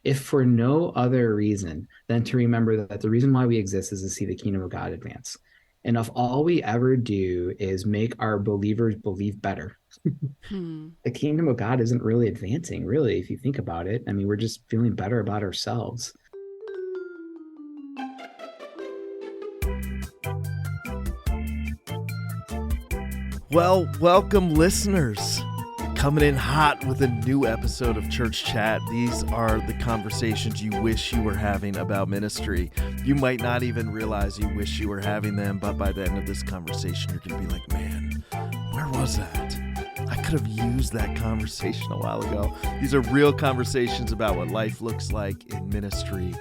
if for no other reason than to remember that the reason why we exist is to see the kingdom of God advance. And if all we ever do is make our believers believe better, Hmm. the kingdom of God isn't really advancing, really, if you think about it. I mean, we're just feeling better about ourselves. Well, welcome listeners. Coming in hot with a new episode of Church Chat. These are the conversations you wish you were having about ministry. You might not even realize you wish you were having them, but by the end of this conversation, you're going to be like, man, where was that? I could have used that conversation a while ago. These are real conversations about what life looks like in ministry,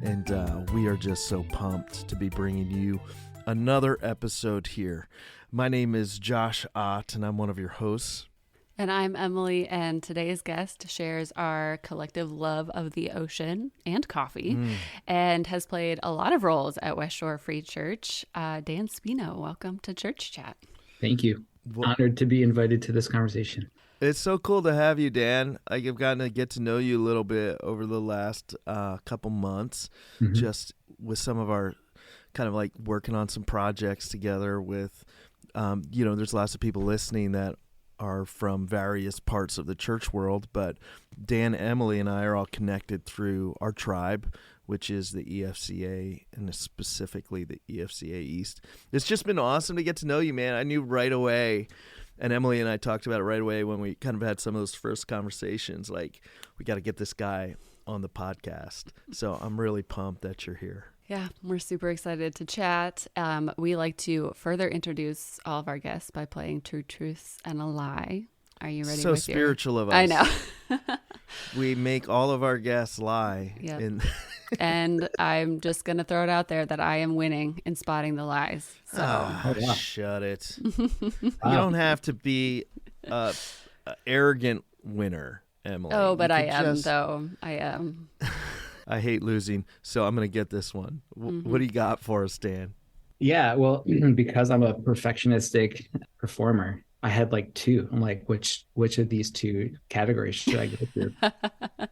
and we are just so pumped to be bringing you another episode here. My name is Josh Ott, and I'm one of your hosts. And I'm Emily, and today's guest shares our collective love of the ocean and coffee and has played a lot of roles at West Shore Free Church. Dan Spino, welcome to Church Chat. Thank you. Honored to be invited to this conversation. It's so cool to have you, Dan. I've gotten to get to know you a little bit over the last couple months, just with some of our kind of like working on some projects together with, there's lots of people listening that are from various parts of the church world, but Dan, Emily, and I are all connected through our tribe, which is the EFCA, and specifically the EFCA East. It's just been awesome to get to know you, man. I knew right away, and Emily and I talked about it right away when we kind of had some of those first conversations, like, we got to get this guy on the podcast. So I'm really pumped that you're here. Yeah, we're super excited to chat. We like to further introduce all of our guests by playing Two Truths and a Lie. Are you ready? So spiritual of us. I know. We make all of our guests lie. Yep. And I'm just going to throw it out there that I am winning in spotting the lies. So Shut it. You don't have to be an arrogant winner, Emily. Oh, but I am, though. I am. I hate losing, so I'm going to get this one. What do you got for us, Dan? Yeah, well, because I'm a perfectionistic performer, I had like two. I'm like, which of these two categories should I go through?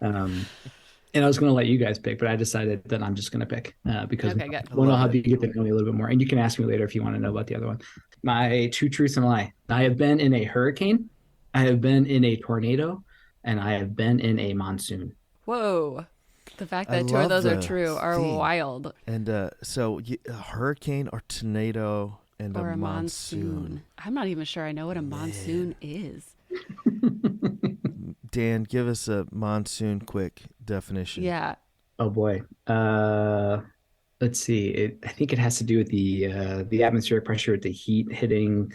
And I was going to let you guys pick, but I decided that I'm just going to pick because okay, we'll know how you get to know me a little bit more. And you can ask me later if you want to know about the other one. My two truths and a lie. I have been in a hurricane, I have been in a tornado, and I have been in a monsoon. Whoa. The fact that two of those are true are wild. And so a hurricane or tornado and or a monsoon. I'm not even sure I know what a monsoon is. Dan, give us a monsoon quick definition. Yeah. Oh boy. Let's see. I think it has to do with the atmospheric pressure, with the heat hitting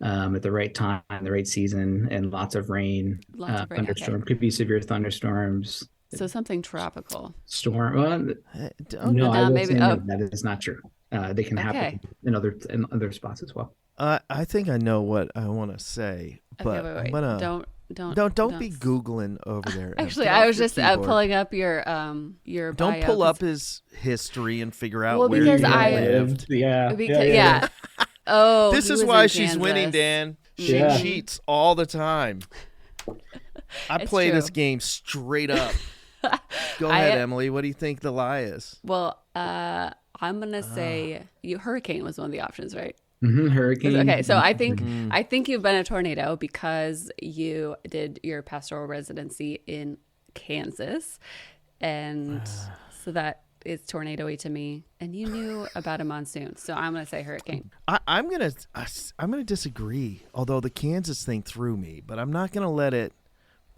at the right time, the right season, and lots of rain. Thunderstorm. Okay. Could be severe thunderstorms. So something tropical. Storm. No, maybe. That is not true. They can happen in other spots as well. I think I know what I want to say, but wait. I'm gonna don't be Googling over there. Actually, I was just pulling up your bio. Don't pull up his history and figure out where because he lived. Yeah. Oh, this is why she's winning, Dan. She cheats all the time. I play this game straight up. Go ahead, Emily. What do you think the lie is? Well, I'm gonna say hurricane was one of the options, right? Hurricane. Okay, so I think you've been a tornado because you did your pastoral residency in Kansas, and so that is tornado-y to me. And you knew about a monsoon, so I'm gonna say hurricane. I'm gonna disagree. Although the Kansas thing threw me, but I'm not gonna let it.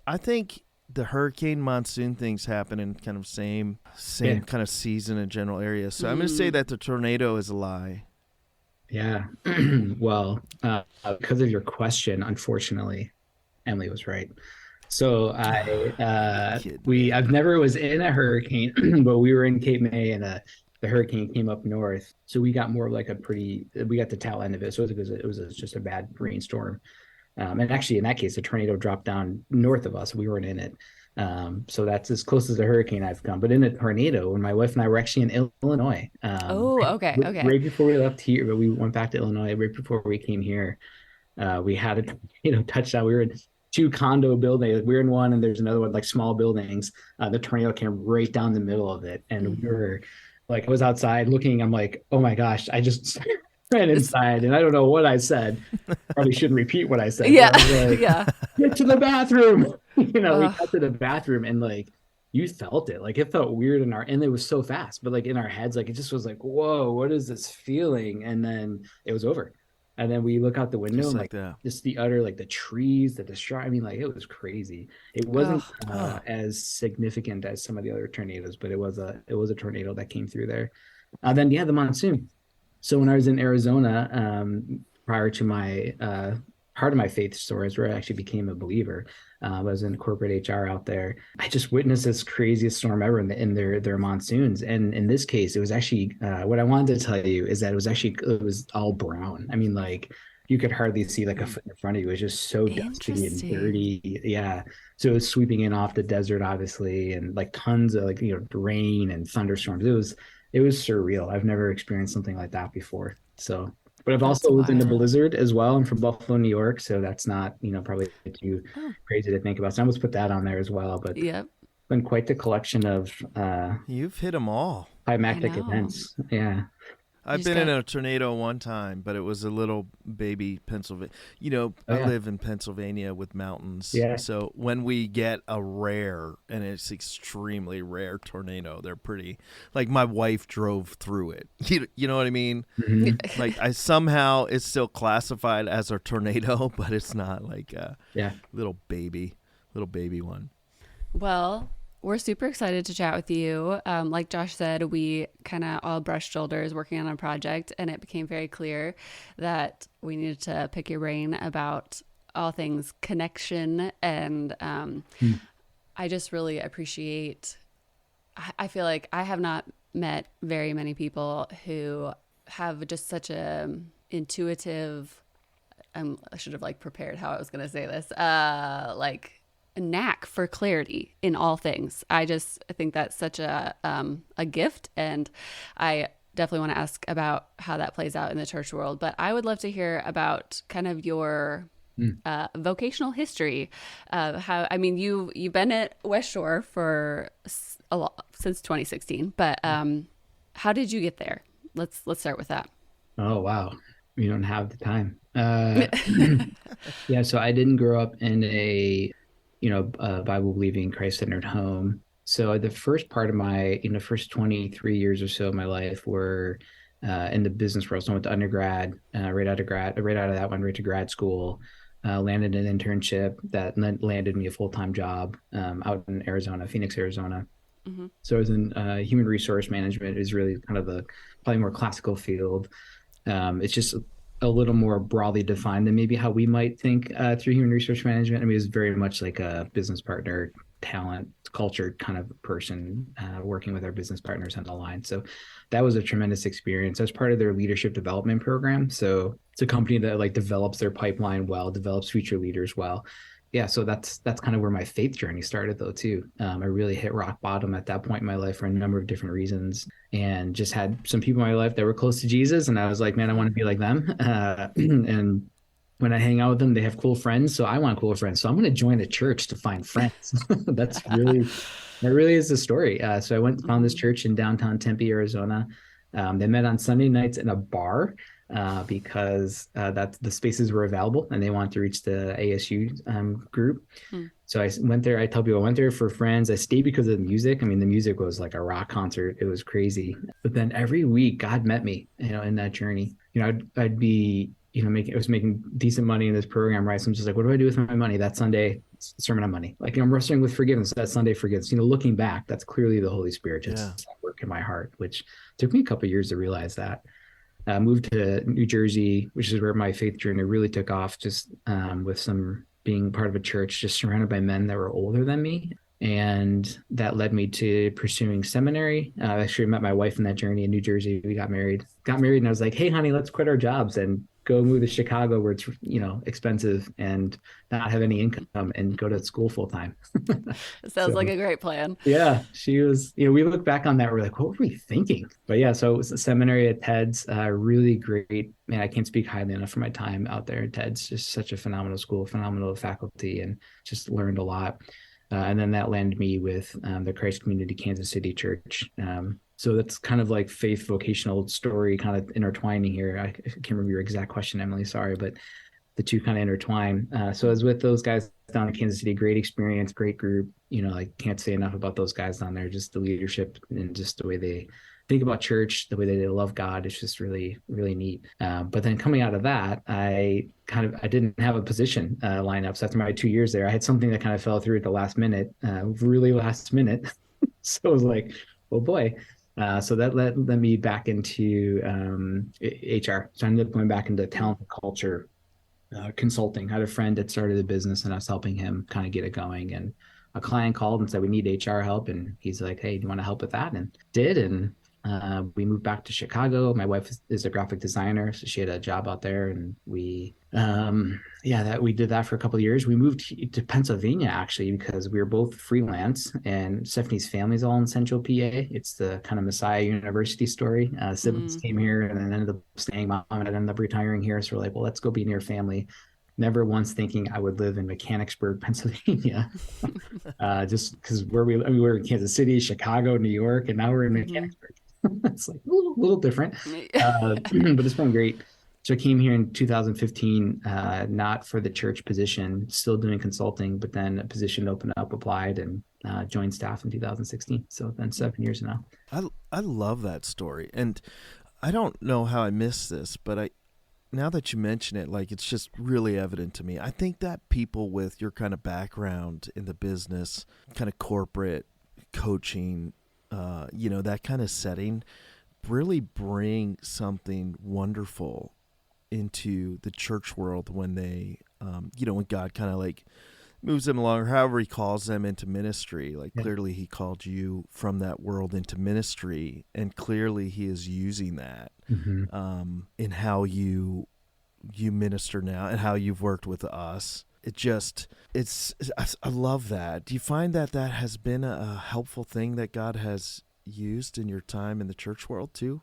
I think the hurricane monsoon things happen in kind of same kind of season and general area. So I'm going to say that the tornado is a lie. Yeah. Well, because of your question, unfortunately, Emily was right. So I've never was in a hurricane, but we were in Cape May and the hurricane came up north. So we got more of like we got the tail end of it. So it was just a bad rainstorm. And actually, in that case, the tornado dropped down north of us. We weren't in it. So that's as close as a hurricane I've come. But in a tornado, when my wife and I were actually in Illinois. Okay. Right before we left here, but we went back to Illinois right before we came here. We had a tornado touchdown. We were in two condo buildings. We're in one and there's another one, like small buildings. The tornado came right down the middle of it. And we were like, I was outside looking, I'm like, oh my gosh, I just ran inside and I don't know what I said. Probably shouldn't repeat what I said. Yeah. But I was like, Yeah. get to the bathroom. We Ugh. got to the bathroom and like, you felt it. Like it felt weird and it was so fast, but like in our heads, like it just was like, whoa, what is this feeling? And then it was over. And then we look out the window Just and like like that. just the utter, like the trees, the destruction. I mean, like it was crazy. It wasn't Ugh. as significant as some of the other tornadoes, but it was a tornado that came through there. Then yeah, the monsoon. So when I was in Arizona, prior to my part of my faith story is where I actually became a believer. I was in corporate HR out there. I just witnessed this craziest storm ever in their monsoons. And in this case, it was actually what I wanted to tell you is that it was all brown. I mean, like you could hardly see like a foot in front of you. It was just so dusty and Interesting. dirty. Yeah. So it was sweeping in off the desert, obviously, and like tons of like rain and thunderstorms. It was surreal. I've never experienced something like that before. So, but I've That's also lived in the wild. blizzard as well. I'm from Buffalo, New York, so that's not, probably too Oh, crazy to think about. So I almost put that on there as well. But it's yep. been quite the collection of You've hit them all. I climactic know. events. Yeah. You I've just been in got a tornado one time, but it was a little baby Pennsylvania. Oh I yeah. live in Pennsylvania with mountains. Yeah. So when we get a rare, and it's extremely rare tornado, they're pretty, like my wife drove through it. You know what I mean? Hmm. Like it's still classified as a tornado, but it's not like a Yeah. little baby one. Well, we're super excited to chat with you. Like Josh said, we kind of all brushed shoulders working on a project, and it became very clear that we needed to pick your brain about all things connection. And Mm. I just really appreciate, I feel like I have not met very many people who have just such a intuitive, I should have like prepared how I was going to say this, like a knack for clarity in all things. I just think that's such a gift, and I definitely want to ask about how that plays out in the church world. But I would love to hear about kind of your Mm. vocational history. How I mean, you've been at West Shore for a lot since 2016, but how did you get there? Let's start with that. Oh wow. We don't have the time. Yeah, so I didn't grow up in a, Bible believing, Christ centered home. So the first part of my, first 23 years or so of my life were in the business world. So I went to undergrad, right out of that one, right to grad school, landed an internship that landed me a full-time job out in Arizona, Phoenix, Arizona. Hmm. So I was in human resource management. Is really kind of the probably more classical field. It's just a little more broadly defined than maybe how we might think through human resource management. I mean, it's very much like a business partner, talent, culture kind of person working with our business partners on the line. So that was a tremendous experience. I was part of their leadership development program. So it's a company that like develops their pipeline well, develops future leaders well. Yeah, so that's kind of where my faith journey started, though, too. I really hit rock bottom at that point in my life for a number of different reasons, and just had some people in my life that were close to Jesus, and I was like, man, I want to be like them. And when I hang out with them, they have cool friends, so I want cool friends. So I'm going to join a church to find friends. That really is the story. So I went and found this Hmm. church in downtown Tempe, Arizona. They met on Sunday nights in a bar because that the spaces were available and they wanted to reach the ASU group. Hmm. So I went there. I tell people I went there for friends. I stayed because of the music. I mean, the music was like a rock concert. It was crazy. But then every week, God met me, in that journey. I'd be, I was making decent money in this program, right? So I'm just like, what do I do with my money? That Sunday, sermon on money. Like, I'm wrestling with forgiveness. That Sunday forgiveness. Looking back, that's clearly the Holy Spirit Yeah. just at work in my heart, which took me a couple of years to realize that. Moved to New Jersey, which is where my faith journey really took off, just with some being part of a church, just surrounded by men that were older than me. And that led me to pursuing seminary. I actually met my wife in that journey in New Jersey. We got married, and I was like, hey, honey, let's quit our jobs and go move to Chicago where it's, expensive and not have any income and go to school full time. Sounds So like a great plan. yeah, she was, we look back on that, we're like, what were we thinking? But yeah, so it was a seminary at TEDS, really great. Man, I can't speak highly enough for my time out there at TEDS. Just such a phenomenal school, phenomenal faculty, and just learned a lot. And then that landed me with the Christ Community Kansas City Church. So that's kind of like faith vocational story kind of intertwining here. I can't remember your exact question, Emily, sorry, but the two kind of intertwine. So I was with those guys down in Kansas City, great experience, great group. I can't say enough about those guys down there, just the leadership and just the way they think about church, the way they love God. It's just really, really neat. But then coming out of that, I didn't have a position lineup. So after my 2 years there, I had something that kind of fell through at the last minute, really last minute. So it was like, oh boy. So that led me back into HR. So I ended up going back into talent and culture consulting. I had a friend that started a business and I was helping him kind of get it going. And a client called and said, we need HR help. And he's like, hey, do you want to help with that? And did. And we moved back to Chicago. My wife is a graphic designer, so she had a job out there, and we did that for a couple of years. We moved to Pennsylvania actually because we were both freelance, and Stephanie's family's all in Central PA. It's the kind of Messiah University story. Siblings came here and then ended up staying. Mom and ended up retiring here, so we're like, well, let's go be near family. Never once thinking I would live in Mechanicsburg, Pennsylvania, just because we were in Kansas City, Chicago, New York, and now we're in Mechanicsburg. It's like a little different, but it's been great. So I came here in 2015, not for the church position, still doing consulting, but then a position opened up, applied, and joined staff in 2016. So it's been 7 years now. I love that story. And I don't know how I missed this, but now that you mention it, like, it's just really evident to me. I think that people with your kind of background in the business, kind of corporate coaching, that kind of setting, really bring something wonderful into the church world when they, when God kind of like moves them along, or however he calls them into ministry. Like, clearly he called you from that world into ministry, and clearly he is using that in how you minister now and how you've worked with us. I love that. Do you find that has been a helpful thing that God has used in your time in the church world too?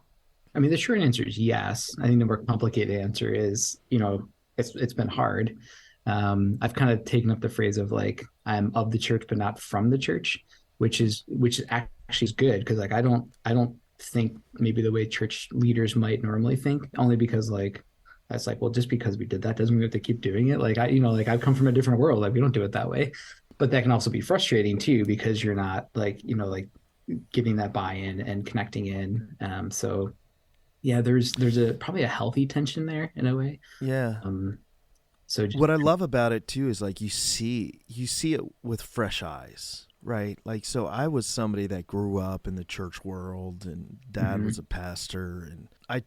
I mean, the short answer is yes. I think the more complicated answer is, it's been hard. I've kind of taken up the phrase of like, I'm of the church, but not from the church, which actually is good. Because like, I don't think maybe the way church leaders might normally think, only because like, that's like, well, just because we did that doesn't mean we have to keep doing it. Like I've come from a different world. Like we don't do it that way. But that can also be frustrating too, because you're not like, getting that buy-in and connecting in. So yeah, there's probably a healthy tension there in a way. Yeah. So what I love about it too is like you see it with fresh eyes, right? Like, so I was somebody that grew up in the church world, and Dad was a pastor, and I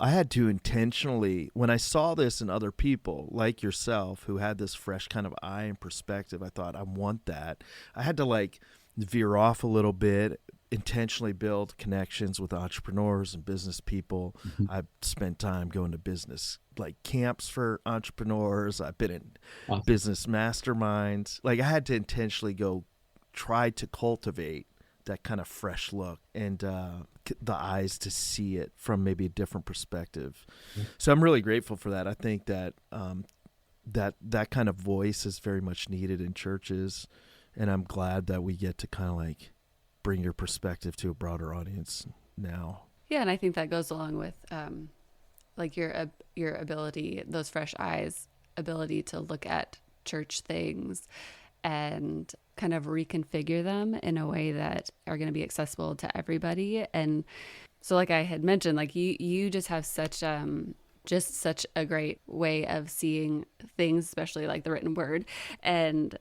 had to intentionally, when I saw this in other people like yourself who had this fresh kind of eye and perspective, I thought, I want that. I had to like veer off a little bit, intentionally build connections with entrepreneurs and business people. I've spent time going to business like camps for entrepreneurs. I've been in business masterminds. Like, I had to intentionally go try to cultivate that kind of fresh look and the eyes to see it from maybe a different perspective. So I'm really grateful for that. I think that that kind of voice is very much needed in churches, and I'm glad that we get to kind of like bring your perspective to a broader audience now. Yeah, and I think that goes along with like your ability, those fresh eyes, ability to look at church things and kind of reconfigure them in a way that are going to be accessible to everybody. And so, like I had mentioned, like you just have such a great way of seeing things, especially like the written word. And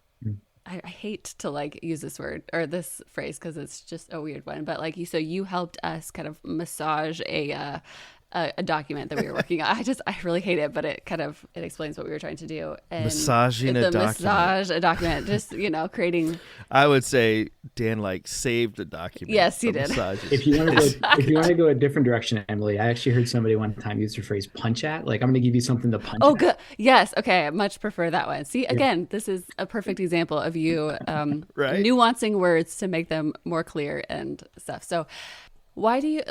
I hate to like use this word or this phrase because it's just a weird one, but like so you helped us kind of massage a a document that we were working on. I really hate it, but it explains what we were trying to do. And massaging a document. Massage a document, just, creating. I would say Dan saved a document. Yes, he did. If you want to go a different direction, Emily, I actually heard somebody one time use the phrase punch at. Like, I'm going to give you something to punch at. Oh, good. Yes. Okay. I much prefer that one. See, again, this is a perfect example of you right? nuancing words to make them more clear and stuff. So why do you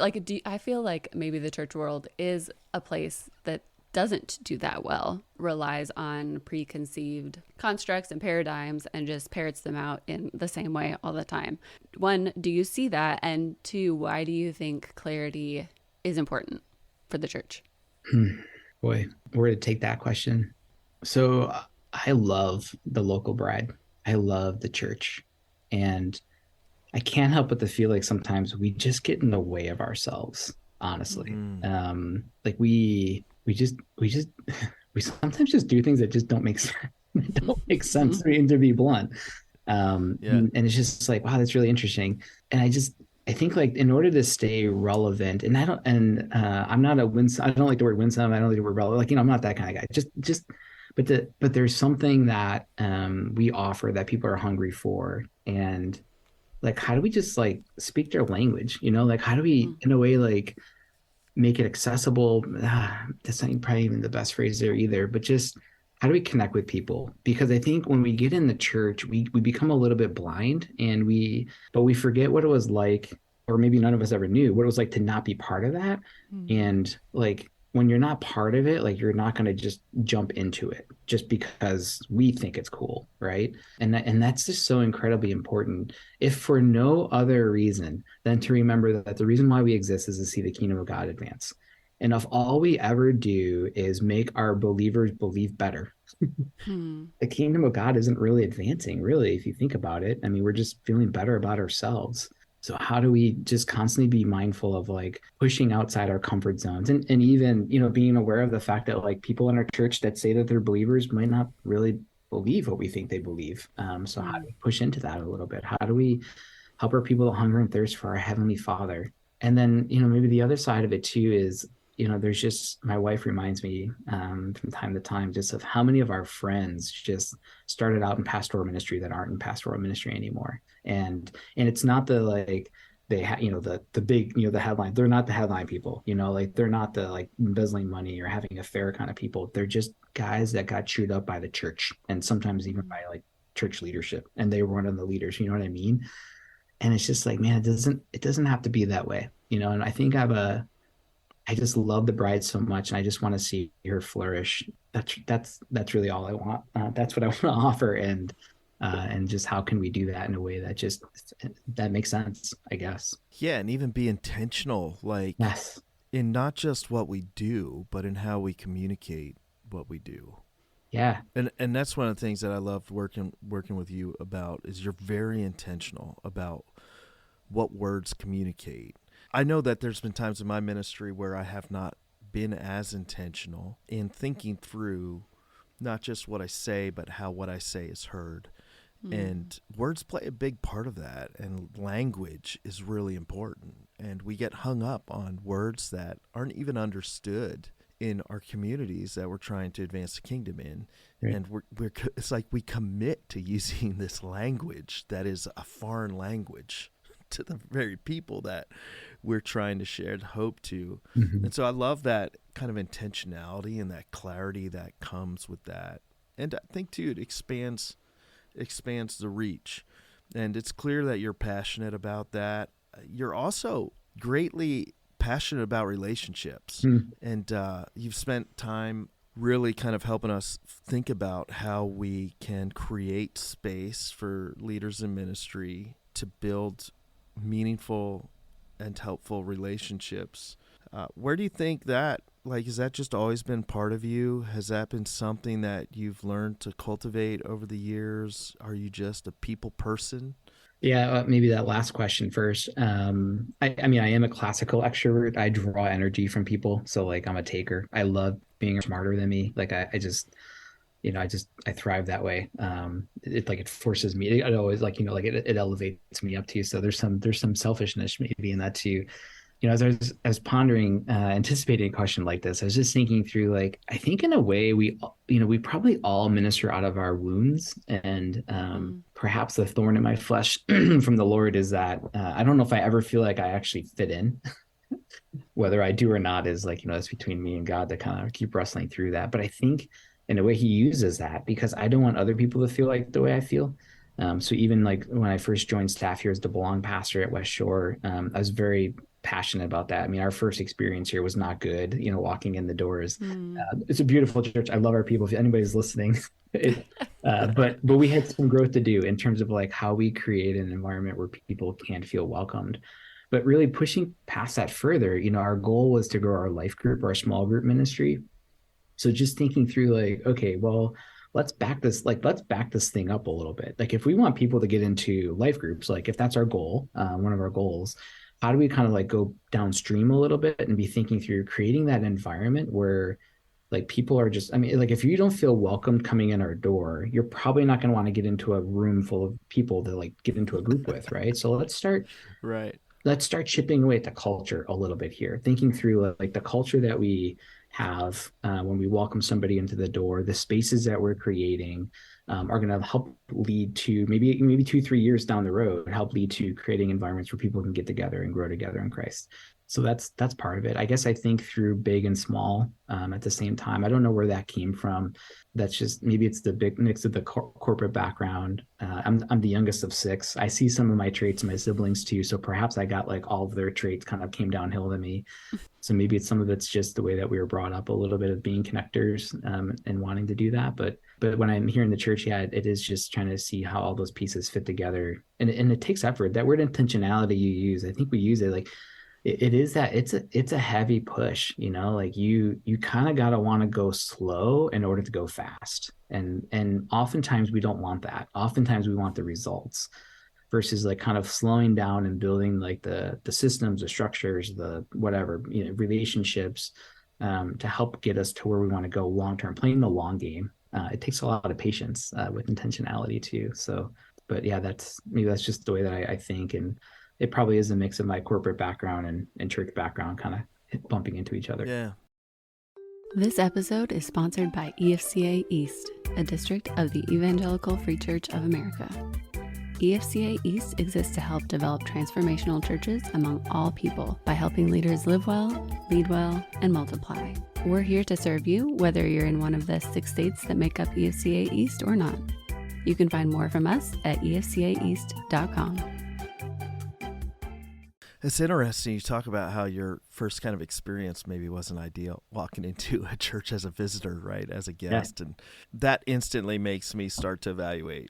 I feel like maybe the church world is a place that doesn't do that well, relies on preconceived constructs and paradigms and just parrots them out in the same way all the time. One, do you see that? And two, why do you think clarity is important for the church? Boy, where to take that question. So I love the local bride. I love the church. And I can't help but to feel like sometimes we just get in the way of ourselves, honestly. We sometimes just do things that just don't make sense. Don't make sense to be blunt. And it's just like, wow, that's really interesting. And I think like in order to stay relevant, and I'm not I don't like the word winsome. I don't like the word relevant. Like, I'm not that kind of guy. But there's something that we offer that people are hungry for. And like, how do we just like speak their language? Like, how do we in a way like make it accessible? That's not probably even the best phrase there either, but just how do we connect with people? Because I think when we get in the church, we become a little bit blind, but we forget what it was like, or maybe none of us ever knew what it was like to not be part of that. And like, when you're not part of it, like, you're not going to just jump into it just because we think it's cool, right? And that's just so incredibly important, if for no other reason than to remember that the reason why we exist is to see the kingdom of God advance. And if all we ever do is make our believers believe better, the kingdom of God isn't really advancing, really, if you think about it. I mean, we're just feeling better about ourselves. So how do we just constantly be mindful of like pushing outside our comfort zones and even, being aware of the fact that like people in our church that say that they're believers might not really believe what we think they believe. So how do we push into that a little bit? How do we help our people to hunger and thirst for our Heavenly Father? And then, maybe the other side of it too is, there's just, my wife reminds me from time to time just of how many of our friends just started out in pastoral ministry that aren't in pastoral ministry anymore. And it's not the like they the big, the headline. They're not the headline people, like they're not the like embezzling money or having affair kind of people. They're just guys that got chewed up by the church and sometimes even by like church leadership, and they were one of the leaders. You know what I mean? And it's just like, man, it doesn't have to be that way, And I think I just love the bride so much, and I just want to see her flourish. That's really all I want. That's what I want to offer, and just how can we do that in a way that makes sense, I guess. Yeah, and even be intentional, like yes, in not just what we do, but in how we communicate what we do. Yeah, and that's one of the things that I love working with you about is you're very intentional about what words communicate. I know that there's been times in my ministry where I have not been as intentional in thinking through not just what I say, but how what I say is heard. And words play a big part of that, and language is really important. And we get hung up on words that aren't even understood in our communities that we're trying to advance the kingdom in. Right. And it's like we commit to using this language that is a foreign language to the very people that we're trying to share the hope to. And so I love that kind of intentionality and that clarity that comes with that. And I think too, it expands the reach. And it's clear that you're passionate about that. You're also greatly passionate about relationships. And you've spent time really kind of helping us think about how we can create space for leaders in ministry to build meaningful and helpful relationships. Where do you think that, has that just always been part of you? Has that been something that you've learned to cultivate over the years? Are you just a people person? Yeah, maybe that last question first. I mean, I am a classical extrovert. I draw energy from people. So like, I'm a taker. I love being smarter than me. Like I thrive that way. It forces me. It always it elevates me up too. So there's some selfishness maybe in that too. as I was pondering, anticipating a question like this, I was just thinking through, like, I think in a way we probably all minister out of our wounds, and perhaps the thorn in my flesh from the Lord is that I don't know if I ever feel like I actually fit in. Whether I do or not is, like, that's between me and God to kind of keep wrestling through that. But I think in a way he uses that because I don't want other people to feel like the way I feel. So even like when I first joined staff here as the Belong pastor at West Shore, I was very passionate about that. I mean, our first experience here was not good, walking in the doors. It's a beautiful church. I love our people. If anybody's listening, but we had some growth to do in terms of like how we create an environment where people can feel welcomed. But really pushing past that further, our goal was to grow our life group, our small group ministry. So just thinking through, like, okay, well, let's back this thing up a little bit. Like, if we want people to get into life groups, like if that's our goal, one of our goals, how do we kind of like go downstream a little bit and be thinking through creating that environment where like people are just, I mean, like if you don't feel welcomed coming in our door, you're probably not going to want to get into a room full of people to like get into a group with, right? So Right. let's start chipping away at the culture a little bit here, thinking through like the culture that we have when we welcome somebody into the door, the spaces that we're creating are going to help lead to maybe 2-3 years down the road, help lead to creating environments where people can get together and grow together in Christ. So that's part of it. I guess I think through big and small at the same time. I don't know where that came from. That's just, maybe it's the big mix of the corporate background. I'm the youngest of 6. I see some of my traits in my siblings too. So perhaps I got like all of their traits kind of came downhill to me. So maybe it's some of it's just the way that we were brought up, a little bit of being connectors and wanting to do that. But when I'm here in the church, yeah, it is just trying to see how all those pieces fit together. And it takes effort. That word intentionality you use, I think we use it like, it is that it's a heavy push, like you kind of got to want to go slow in order to go fast. And oftentimes we don't want that. Oftentimes we want the results versus like kind of slowing down and building like the systems, the structures, the whatever, relationships to help get us to where we want to go long term, playing the long game. It takes a lot of patience with intentionality too. So, but yeah, that's just the way that I think. And it probably is a mix of my corporate background and church background kind of bumping into each other. Yeah. This episode is sponsored by EFCA East, a district of the Evangelical Free Church of America. EFCA East exists to help develop transformational churches among all people by helping leaders live well, lead well, and multiply. We're here to serve you, whether you're in one of the 6 states that make up EFCA East or not. You can find more from us at efcaeast.com. It's interesting you talk about how your first kind of experience maybe wasn't ideal, walking into a church as a visitor, right, as a guest. Yeah. And that instantly makes me start to evaluate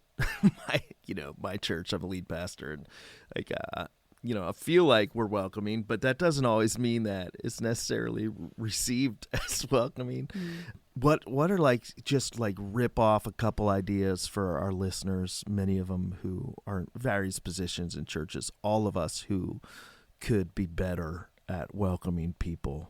my church. I'm a lead pastor, and like, I feel like we're welcoming, but that doesn't always mean that it's necessarily received as welcoming. What are like, just like rip off a couple ideas for our listeners, many of them who are in various positions in churches, all of us who could be better at welcoming people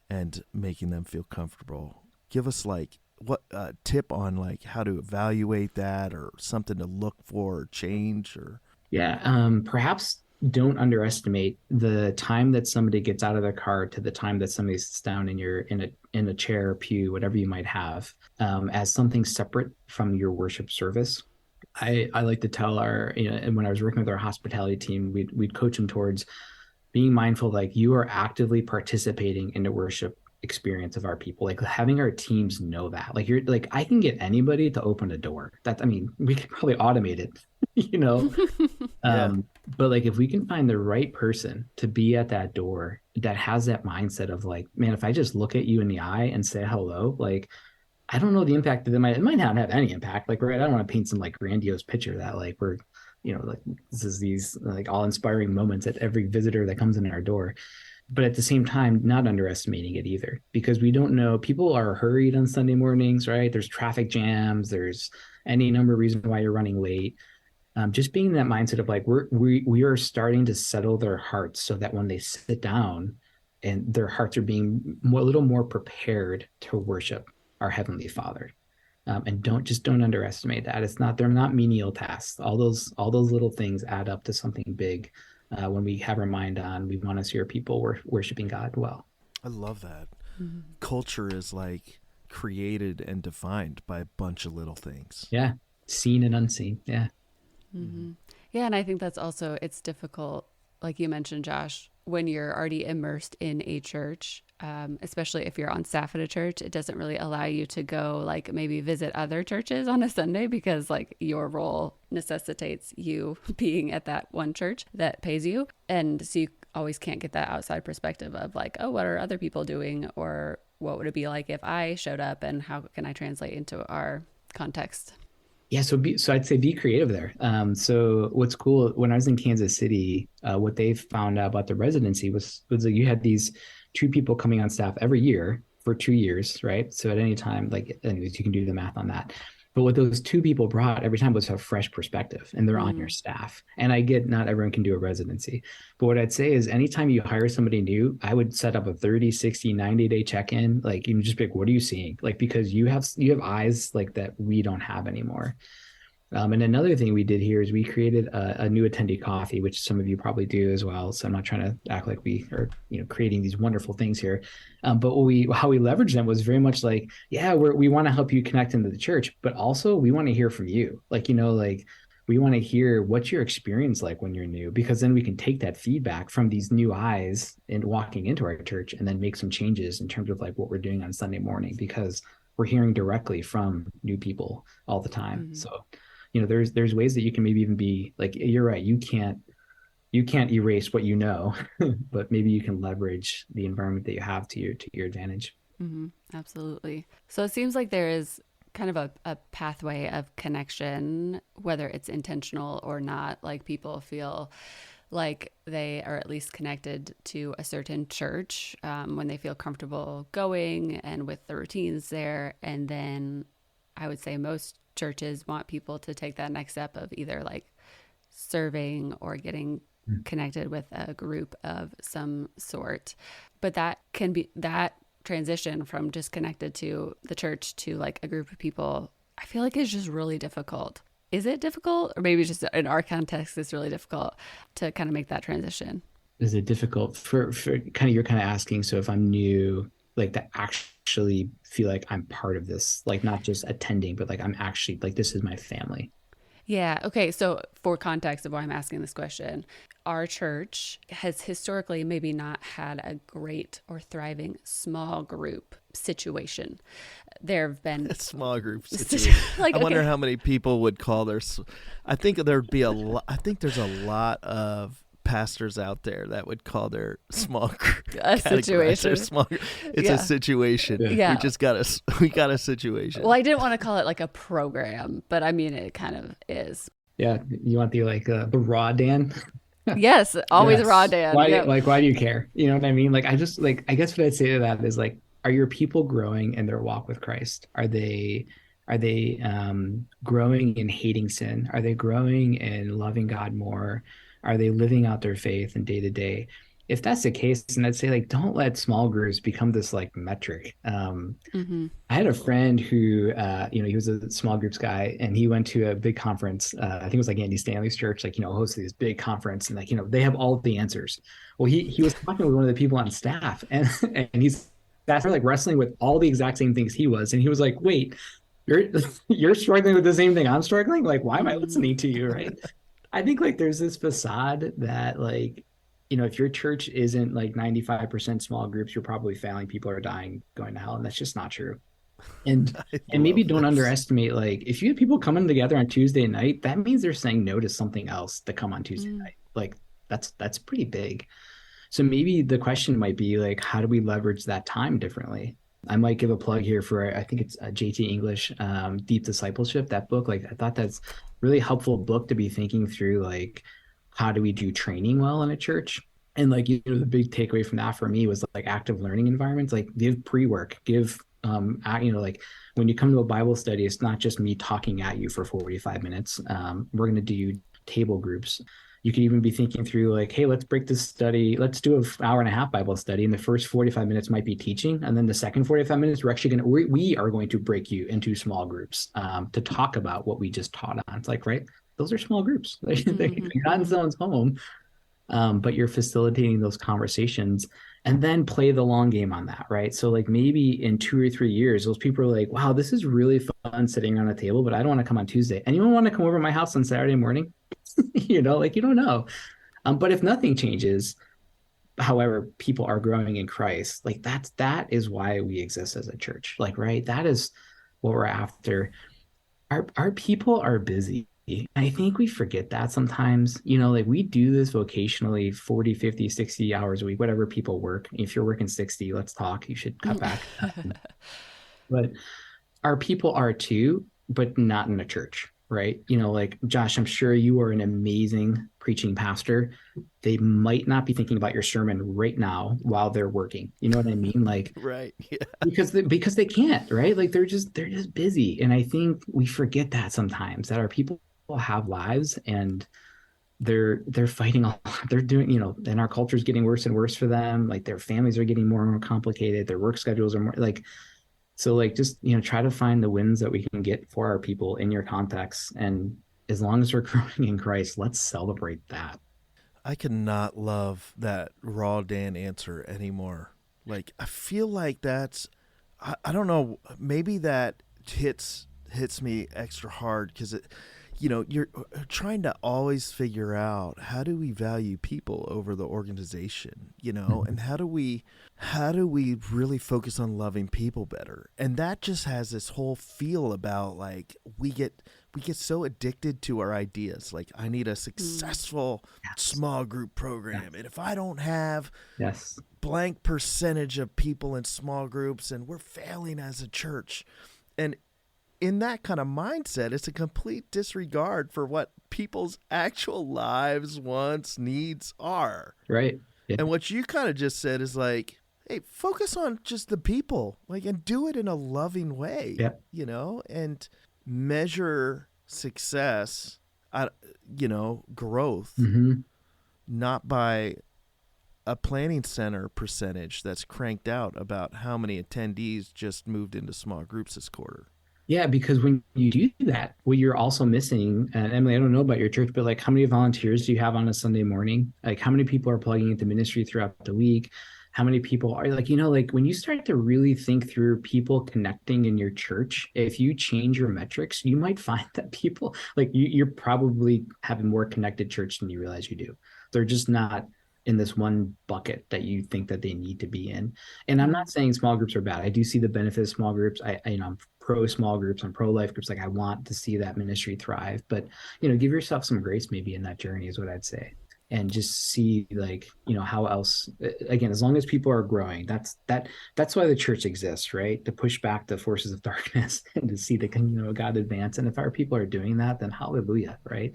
and making them feel comfortable. Give us like what tip on like how to evaluate that, or something to look for or change, or perhaps don't underestimate the time that somebody gets out of their car to the time that somebody sits down in a chair or pew, whatever you might have, as something separate from your worship service. I like to tell and when I was working with our hospitality team, we'd coach them towards being mindful, like you are actively participating in the worship experience of our people, like having our teams know that, like, you're like, I can get anybody to open a door. We could probably automate it, Yeah. But like, if we can find the right person to be at that door that has that mindset of like, man, if I just look at you in the eye and say hello, like, I don't know the impact that it might not have any impact. Like, right, I don't want to paint some like grandiose picture that like we're, like this is these like all inspiring moments at every visitor that comes in our door. But at the same time, not underestimating it either, because we don't know, people are hurried on Sunday mornings, right? There's traffic jams, there's any number of reasons why you're running late. Just being in that mindset of like, we are starting to settle their hearts so that when they sit down and their hearts are being a little more prepared to worship our Heavenly Father. And don't underestimate that. They're not menial tasks. All those little things add up to something big when we have our mind on, we want to see our people worshiping God well. I love that. Mm-hmm. Culture is like created and defined by a bunch of little things. Yeah. Seen and unseen. Yeah. Mm-hmm. Yeah. And I think that's also, it's difficult, like you mentioned, Josh, when you're already immersed in a church, especially if you're on staff at a church, it doesn't really allow you to go like maybe visit other churches on a Sunday because like your role necessitates you being at that one church that pays you. And so you always can't get that outside perspective of like, oh, what are other people doing? Or what would it be like if I showed up, and how can I translate into our context? Yeah, so I'd say be creative there. So what's cool, when I was in Kansas City, what they found out about the residency was that you had these 2 people coming on staff every year for 2 years, right? So at any time, like, anyways, you can do the math on that. But what those 2 people brought every time was a fresh perspective, and they're on your staff. And I get not everyone can do a residency. But what I'd say is anytime you hire somebody new, I would set up a 30, 60, 90-day check-in. Like, you just be like, what are you seeing? Like, because you have eyes like that we don't have anymore. And another thing we did here is we created a new attendee coffee, which some of you probably do as well. So I'm not trying to act like we are, creating these wonderful things here. But how we leveraged them was very much like, yeah, we want to help you connect into the church, but also we want to hear from you. Like, we want to hear what's your experience like when you're new, because then we can take that feedback from these new eyes and walking into our church and then make some changes in terms of like what we're doing on Sunday morning, because we're hearing directly from new people all the time. Mm-hmm. So there's ways that you can maybe even be like, you're right, you can't erase what you know, but maybe you can leverage the environment that you have to your advantage. Mm-hmm. Absolutely. So it seems like there is kind of a pathway of connection, whether it's intentional or not. Like people feel like they are at least connected to a certain church when they feel comfortable going and with the routines there. And then I would say most churches want people to take that next step of either like serving or getting connected with a group of some sort. But that can be, that transition from just connected to the church to like a group of people, I feel like is just really difficult. Is it difficult? Or maybe just in our context, it's really difficult to kind of make that transition. Is it difficult for kind of, you're kind of asking, so if I'm new, like to actually feel like I'm part of this, like not just attending, but like I'm actually like, this is my family. Yeah. Okay. So for context of why I'm asking this question, our church has historically maybe not had a great or thriving small group situation. There have been a small group situation. Like, I wonder how many people would call their, I think there'd be I think there's a lot of pastors out there that would call their small group a situation. It's a situation. Yeah. We got a situation. Well, I didn't want to call it like a program, but I mean, it kind of is. Yeah. You want the raw Dan? Yes. Always yes. Raw Dan. Why do you care? You know what I mean? Like, I guess what I'd say to that is like, are your people growing in their walk with Christ? Are they growing in hating sin? Are they growing in loving God more? Are they living out their faith in day to day? If that's the case, and I'd say like, don't let small groups become this like metric. I had a friend who, he was a small groups guy, and he went to a big conference. I think it was like Andy Stanley's church, like, hosted this big conference, and like, they have all the answers. Well, he was talking with one of the people on staff, and he's like wrestling with all the exact same things he was. And he was like, wait, you're struggling with the same thing I'm struggling? Like, why am I listening to you? Right. I think like there's this facade that like, if your church isn't like 95% small groups, you're probably failing. People are dying, going to hell. And that's just not true. And maybe don't underestimate, like, if you have people coming together on Tuesday night, that means they're saying no to something else to come on Tuesday night. Like that's pretty big. So maybe the question might be like, how do we leverage that time differently? I might give a plug here for, I think it's JT English, Deep Discipleship, that book. Like, I thought that's really helpful book to be thinking through, like, how do we do training well in a church? And like, the big takeaway from that for me was like active learning environments, like give pre-work, give, like when you come to a Bible study, it's not just me talking at you for 45 minutes. We're going to do table groups. You could even be thinking through like, hey, let's break this study. Let's do an hour and a half Bible study. And the first 45 minutes might be teaching. And then the second 45 minutes, we are going to break you into small groups to talk about what we just taught on. It's like, right, those are small groups. You're not in someone's home. but you're facilitating those conversations and then play the long game on that, right? So like maybe in 2 or 3 years, those people are like, wow, this is really fun sitting around a table, but I don't want to come on Tuesday. Anyone want to come over to my house on Saturday morning? Like you don't know. But if nothing changes, however, people are growing in Christ, like that is why we exist as a church. Like, right? That is what we're after. Our people are busy. I think we forget that sometimes, like we do this vocationally 40, 50, 60 hours a week, whatever people work. If you're working 60, let's talk. You should cut back. But our people are too, but not in a church, right? Like Josh, I'm sure you are an amazing preaching pastor. They might not be thinking about your sermon right now while they're working. You know what I mean? Like, right. Yeah. Because they can't, right? Like they're just busy. And I think we forget that sometimes, that our people have lives and they're fighting they're doing, and our culture is getting worse and worse for them. Like their families are getting more and more complicated. Their work schedules are more like, so like just, try to find the wins that we can get for our people in your context. And as long as we're growing in Christ, let's celebrate that. I cannot love that raw Dan answer anymore. Like I feel like that's I don't know, maybe that hits me extra hard because you're trying to always figure out how do we value people over the organization, and how do we really focus on loving people better? And that just has this whole feel about like we get so addicted to our ideas. Like I need a successful small group program. And if I don't have blank percentage of people in small groups, and we're failing as a church. And in that kind of mindset, it's a complete disregard for what people's actual lives, wants, needs are. Right. Yeah. And what you kind of just said is like, hey, focus on just the people, like, and do it in a loving way, and measure success, growth, not by a planning center percentage that's cranked out about how many attendees just moved into small groups this quarter. Yeah, because when you do that, what you're also missing, and Emily, I don't know about your church, but like how many volunteers do you have on a Sunday morning? Like how many people are plugging into ministry throughout the week? How many people are like, like when you start to really think through people connecting in your church, if you change your metrics, you might find that people like you're probably having more connected church than you realize you do. They're just not in this one bucket that you think that they need to be in. And I'm not saying small groups are bad. I do see the benefit of small groups. I'm pro small groups, I'm pro life groups. Like I want to see that ministry thrive, but give yourself some grace maybe in that journey is what I'd say. And just see like, how else, again, as long as people are growing, that's why the church exists, right? To push back the forces of darkness and to see the kingdom of God advance. And if our people are doing that, then hallelujah, right?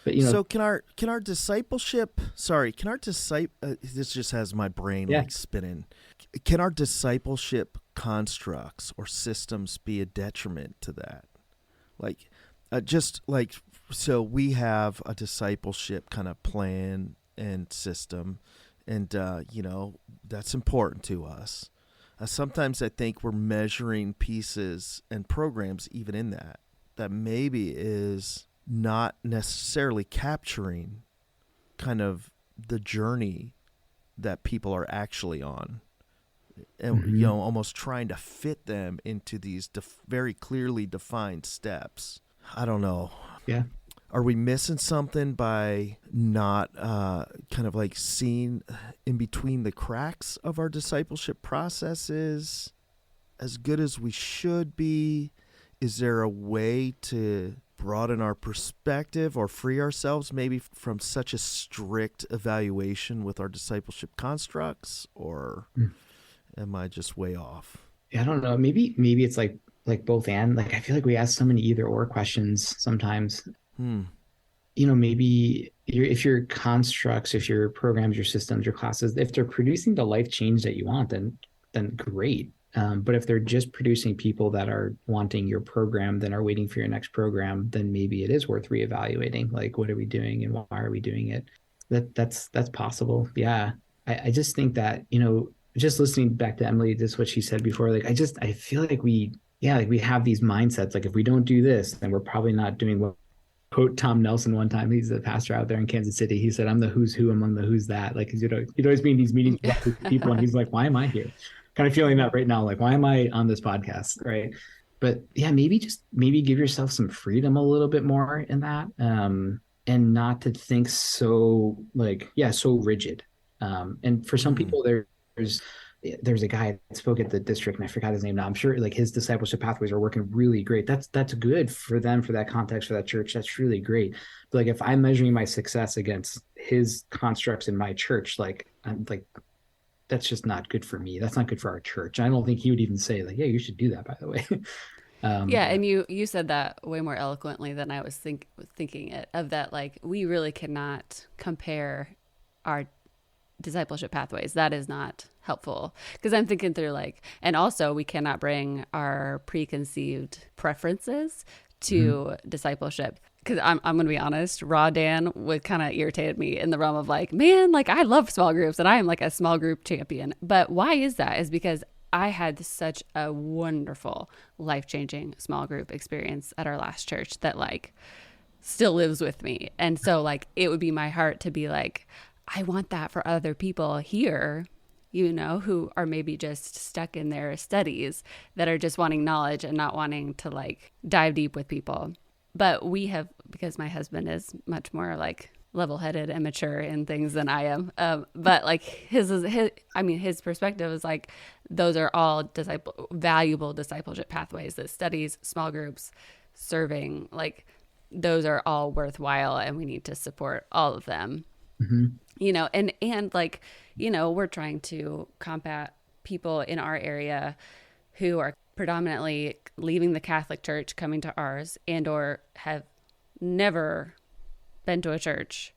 But so can our discipleship, this just has my brain like spinning. Can our discipleship constructs or systems be a detriment to that? Like, so we have a discipleship kind of plan and system, and that's important to us. Sometimes I think we're measuring pieces and programs even in that maybe is not necessarily capturing kind of the journey that people are actually on, and almost trying to fit them into these very clearly defined steps. I don't know. Yeah. Are we missing something by not kind of like seeing in between the cracks of our discipleship processes as good as we should be? Is there a way to broaden our perspective or free ourselves maybe from such a strict evaluation with our discipleship constructs, or am I just way off? Yeah, I don't know. Maybe it's like both and. Like I feel like we ask so many either or questions sometimes. Maybe if your constructs, if your programs, your systems, your classes, if they're producing the life change that you want, then great. But if they're just producing people that are wanting your program, then are waiting for your next program, then maybe it is worth reevaluating. Like, what are we doing and why are we doing it? That's possible. Yeah. I just think that, just listening back to Emily, this is what she said before. Like, I feel like we have these mindsets. Like if we don't do this, then we're probably not doing well quote Tom Nelson one time. He's a pastor out there in Kansas City. He said, "I'm the who's who among the who's that." Like, he'd always be in these meetings with people, and he's like, "Why am I here?" Kind of feeling that right now. Like, why am I on this podcast? Right. But yeah, maybe give yourself some freedom a little bit more in that, and not to think so like, yeah, so rigid. And for some people, there's a guy that spoke at the district, and I forgot his name now. I'm sure like his discipleship pathways are working really great. That's good for them, for that context, for that church. That's really great. But like if I'm measuring my success against his constructs in my church, like I'm like, that's just not good for me. That's not good for our church. I don't think he would even say like, yeah, you should do that, by the way. Yeah, and you said that way more eloquently than I was thinking it of that. Like, we really cannot compare our discipleship pathways. That is not helpful, because I'm thinking through like, and also we cannot bring our preconceived preferences to discipleship. Because I'm going to be honest, raw Dan would kind of irritated me in the realm of like, man, like I love small groups and I am like a small group champion. But why is that? Is because I had such a wonderful, life-changing small group experience at our last church that like still lives with me. And so like it would be my heart to be like, I want that for other people here, you know, who are maybe just stuck in their studies, that are just wanting knowledge and not wanting to like dive deep with people. But we have, because my husband is much more like level-headed and mature in things than I am. But like his perspective is like, those are all valuable discipleship pathways, that studies, small groups, serving, like those are all worthwhile, and we need to support all of them. You know, and like, you know, we're trying to combat people in our area who are predominantly leaving the Catholic Church, coming to ours, and or have never been to a church,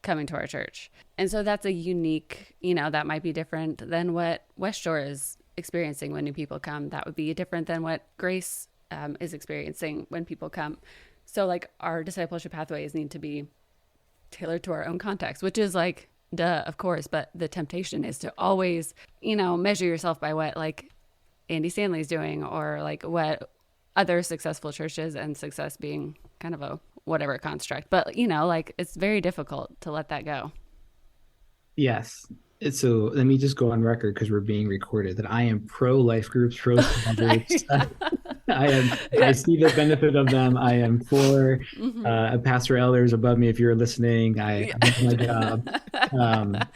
coming to our church. And so that's a unique, you know, that might be different than what West Shore is experiencing when new people come. That would be different than what Grace is experiencing when people come. So like our discipleship pathways need to be tailored to our own context, which is like, duh, of course. But the temptation is to always, you know, measure yourself by what like Andy Stanley's doing, or like what other successful churches, and success being kind of a whatever construct. But, you know, like it's very difficult to let that go. Yes. So let me just go on record, because we're being recorded, that I am pro life groups, pro small groups. I see the benefit of them. I am for pastor elders above me. If you're listening, I do my job.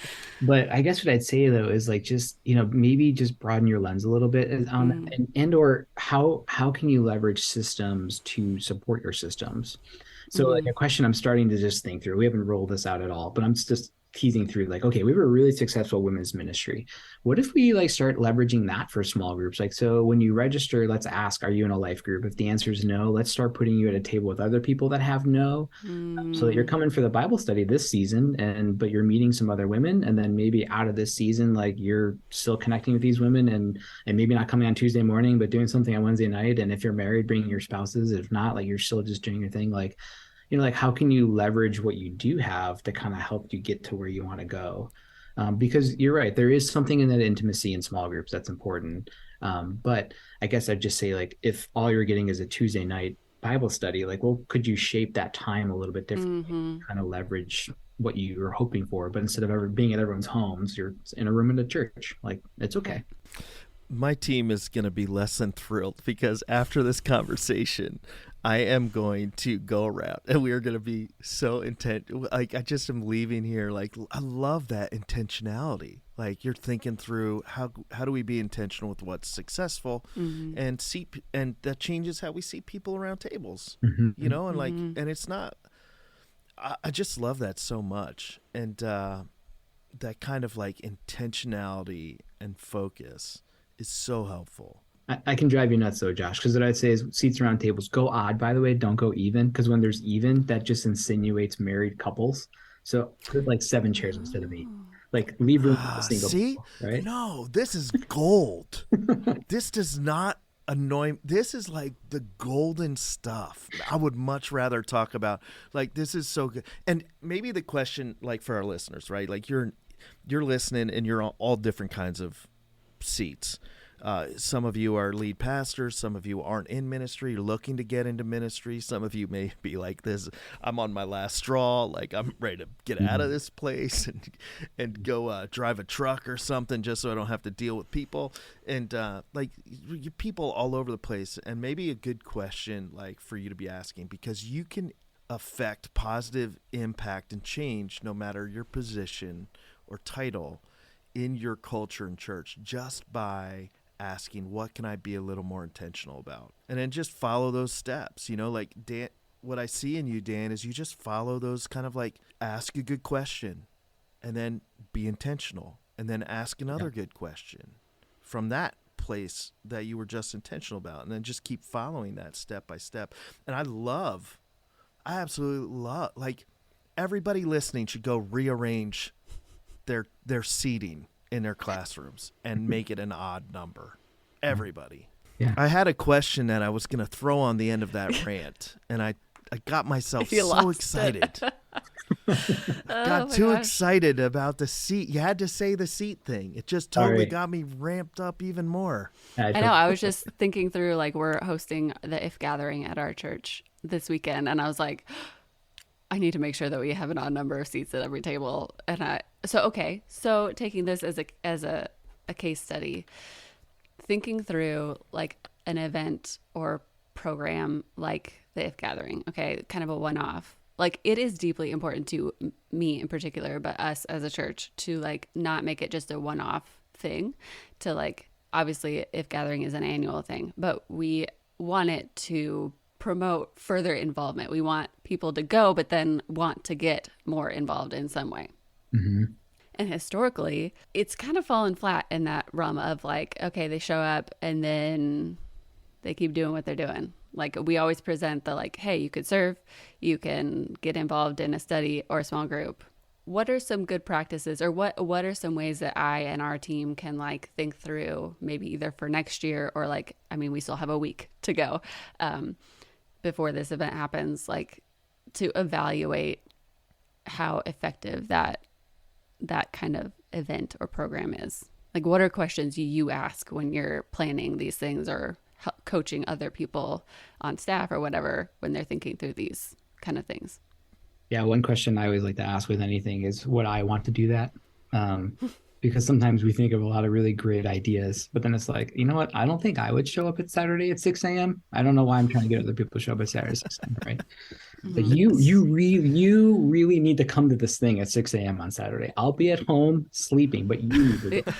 But I guess what I'd say though is like, just, you know, maybe just broaden your lens a little bit, and or how can you leverage systems to support your systems? So like a question I'm starting to just think through. We haven't rolled this out at all, but I'm just teasing through like, okay, we have a really successful women's ministry. What if we like start leveraging that for small groups? Like, so when you register, let's ask, are you in a life group? If the answer is no, let's start putting you at a table with other people that have no, so that you're coming for the Bible study this season, but you're meeting some other women. And then maybe out of this season, like you're still connecting with these women, and maybe not coming on Tuesday morning, but doing something on Wednesday night. And if you're married, bringing your spouses. If not, like you're still just doing your thing. Like, you know, like how can you leverage what you do have to kind of help you get to where you want to go? Because you're right, there is something in that intimacy in small groups that's important. But I guess I'd just say, like, if all you're getting is a Tuesday night Bible study, like, well, could you shape that time a little bit differently, kind of leverage what you were hoping for? But instead of ever being at everyone's homes, you're in a room in a church. Like, it's okay. My team is going to be less than thrilled, because after this conversation, I am going to go around and we are going to be so intent. Like, I just am leaving here. Like, I love that intentionality. Like, you're thinking through how do we be intentional with what's successful, and that changes how we see people around tables, you know, and like, and it's not, I just love that so much. And, that kind of like intentionality and focus is so helpful. I can drive you nuts though, Josh, because what I'd say is seats around tables go odd, by the way, don't go even, because when there's even, that just insinuates married couples. So put like 7 chairs instead of 8. Like, leave room for a single couple, right? No, this is gold. This does not annoy me. This is like the golden stuff. I would much rather talk about, like, this is so good. And maybe the question, like, for our listeners, right? Like, you're listening and you're on all different kinds of seats. Some of you are lead pastors. Some of you aren't in ministry. You're looking to get into ministry. Some of you may be like this. I'm on my last straw. Like, I'm ready to get out of this place and go drive a truck or something just so I don't have to deal with people. And like, you people all over the place. And maybe a good question like for you to be asking, because you can affect positive impact and change no matter your position or title in your culture and church, just by asking, what can I be a little more intentional about? And then just follow those steps. You know, like Dan, what I see in you, Dan, is you just follow those, kind of like ask a good question and then be intentional, and then ask another good question from that place that you were just intentional about, and then just keep following that step by step. And I absolutely love, like, everybody listening should go rearrange their seating in their classrooms and make it an odd number. Everybody. Yeah. I had a question that I was going to throw on the end of that rant, and I got myself so excited. Got too excited about the seat. You had to say the seat thing. It just totally got me ramped up even more. I know. I was just thinking through, like, we're hosting the If Gathering at our church this weekend, and I was like, I need to make sure that we have an odd number of seats at every table. And so taking this as a case study, thinking through like an event or program like the If Gathering, okay, kind of a one-off. Like, it is deeply important to me in particular, but us as a church, to like not make it just a one-off thing. To like, obviously, If Gathering is an annual thing, but we want it to promote further involvement. We want people to go, but then want to get more involved in some way. Mm-hmm. And historically, it's kind of fallen flat in that realm of like, okay, they show up and then they keep doing what they're doing. Like, we always present the like, hey, you could serve, you can get involved in a study or a small group. What are some good practices, or what are some ways that I and our team can like think through, maybe either for next year, or like, I mean, we still have a week to go before this event happens, like to evaluate how effective that kind of event or program is? Like, what are questions you ask when you're planning these things or coaching other people on staff or whatever when they're thinking through these kind of things? Yeah, one question I always like to ask with anything is, would I want to do that? Because sometimes we think of a lot of really great ideas, but then it's like, you know what? I don't think I would show up at Saturday at 6 a.m. I don't know why I'm trying to get other people to show up at Saturday at 6 a.m., right? Like, you really need to come to this thing at 6 a.m. on Saturday. I'll be at home sleeping, but you need to go.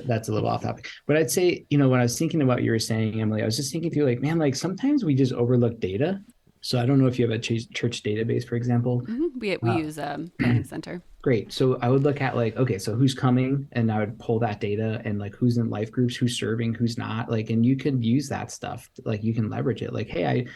That's a little off topic. But I'd say, when I was thinking about what you were saying, Emily, I was just thinking through, like, man, like sometimes we just overlook data. So I don't know if you have a church database, for example. We use Planning Center. Great. So I would look at like, okay, so who's coming, and I would pull that data, and like who's in life groups, who's serving, who's not, like, and you can use that stuff. Like, you can leverage it. Like, hey, I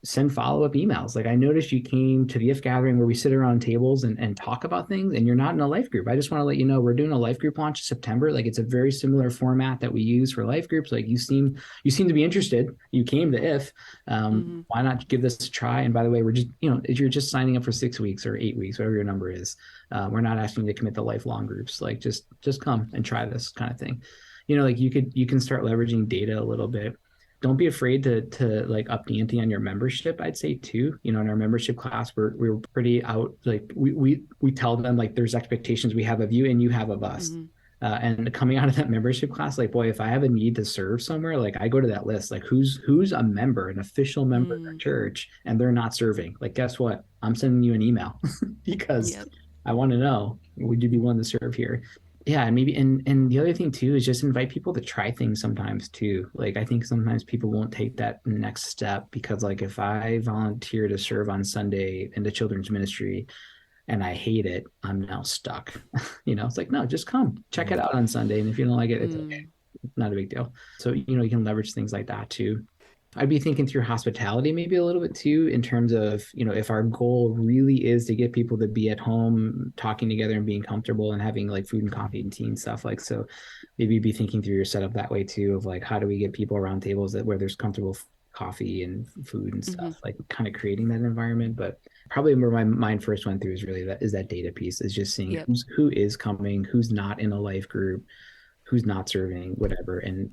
send follow-up emails. Like, I noticed you came to the If Gathering where we sit around tables and talk about things, and you're not in a life group. I just want to let you know we're doing a life group launch in September. Like, it's a very similar format that we use for life groups. Like, you seem to be interested. You came to If. Why not give this a try? And by the way, we're just, you're just signing up for 6 weeks or 8 weeks, whatever your number is. We're not asking you to commit to lifelong groups. Like, just come and try this kind of thing. Like, you can start leveraging data a little bit. Don't be afraid to like up the ante on your membership, I'd say too. In our membership class, we're pretty out, like we tell them, like, there's expectations we have of you and you have of us. And coming out of that membership class, like, boy, if I have a need to serve somewhere, like, I go to that list, like, who's a member, an official member of our church, and they're not serving. Like, guess what? I'm sending you an email because I want to know, would you be willing to serve here? Yeah, and maybe and the other thing too is just invite people to try things sometimes too. Like, I think sometimes people won't take that next step because, like, if I volunteer to serve on Sunday in the children's ministry and I hate it, I'm now stuck. It's like, no, just come check it out on Sunday, and if you don't like it, it's okay. It's not a big deal. So you can leverage things like that too. I'd be thinking through hospitality maybe a little bit too, in terms of, if our goal really is to get people to be at home talking together and being comfortable and having like food and coffee and tea and stuff, like, so maybe be thinking through your setup that way too, of like, how do we get people around tables where there's comfortable coffee and food and stuff, like kind of creating that environment. But probably where my mind first went through is really that data piece, is just seeing who is coming, who's not in a life group, who's not serving, whatever, and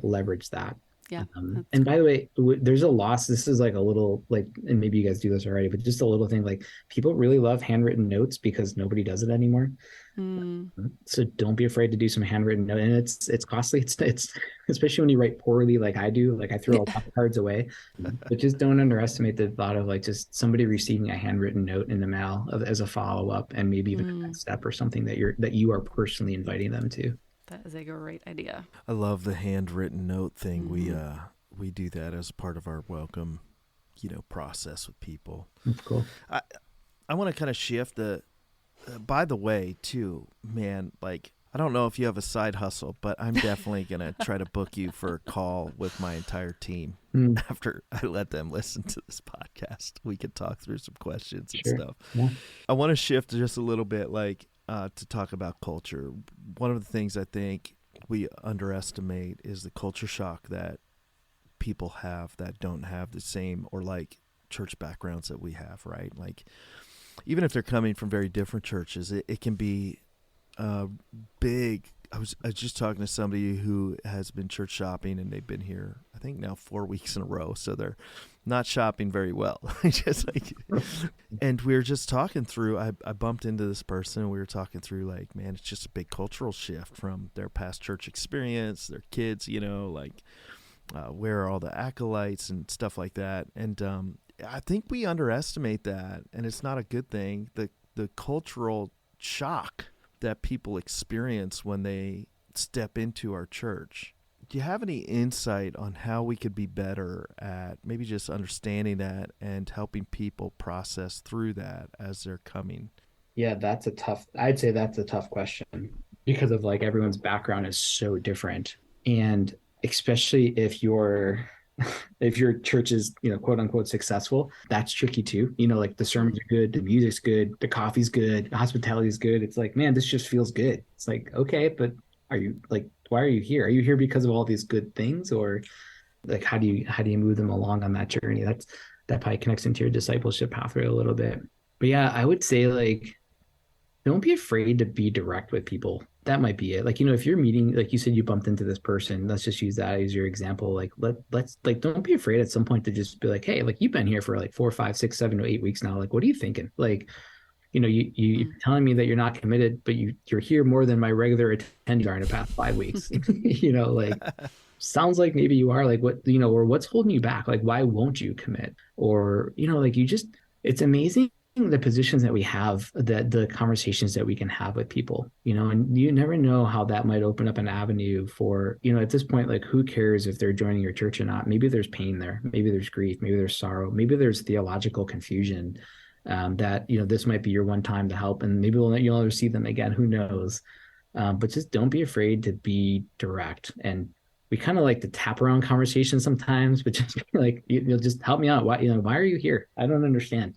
leverage that. Yeah. And by the way, there's a loss. This is like a little like, and maybe you guys do this already, but just a little thing, like people really love handwritten notes because nobody does it anymore. So don't be afraid to do some handwritten note. And it's costly. It's especially when you write poorly, like I do. Like I throw a lot of cards away, but just don't underestimate the thought of like just somebody receiving a handwritten note in the mail as a follow up, and maybe even a next step or something that you are personally inviting them to. That is a great idea. I love the handwritten note thing. We do that as part of our welcome, process with people. That's cool. I want to kind of shift by the way, too, man, like, I don't know if you have a side hustle, but I'm definitely going to try to book you for a call with my entire team after I let them listen to this podcast. We could talk through some questions and stuff. Yeah. I want to shift just a little bit, like, to talk about culture. One of the things I think we underestimate is the culture shock that people have that don't have the same or like church backgrounds that we have, right? Like, even if they're coming from very different churches, it can be big. I was just talking to somebody who has been church shopping, and they've been here, I think now 4 weeks in a row. So they're not shopping very well. Just like, and we were just talking through, I bumped into this person, and we were talking through like, man, it's just a big cultural shift from their past church experience, their kids, like where are all the acolytes and stuff like that. And I think we underestimate that, and it's not a good thing. The cultural shock that people experience when they step into our church. Do you have any insight on how we could be better at maybe just understanding that and helping people process through that as they're coming? Yeah, I'd say that's a tough question because of like everyone's background is so different. And especially if your church is, quote unquote successful, that's tricky too. Like the sermons are good, the music's good, the coffee's good, the hospitality is good. It's like, man, this just feels good. It's like, okay, but are you like, why are you here? Are you here because of all these good things, or like how do you move them along on that journey? That probably connects into your discipleship pathway a little bit. But yeah, I would say like, don't be afraid to be direct with people. That might be it. Like, if you're meeting, like you said, you bumped into this person, let's just use that as your example. Like, let's like, don't be afraid at some point to just be like, hey, like you've been here for like 4, 5, 6, 7 to 8 weeks now. Like, what are you thinking? Like, you're telling me that you're not committed, but you're here more than my regular attendees are in the past 5 weeks. Like sounds like maybe you are, like what, or what's holding you back? Like, why won't you commit? Or, like it's amazing the positions that we have, the conversations that we can have with people, and you never know how that might open up an avenue for, at this point, like who cares if they're joining your church or not? Maybe there's pain there, maybe there's grief, maybe there's sorrow, maybe there's theological confusion, that, this might be your one time to help, and maybe you'll never see them again, who knows? But just don't be afraid to be direct. And we kind of like to tap around conversations sometimes, but just like, you'll just help me out. Why are you here? I don't understand.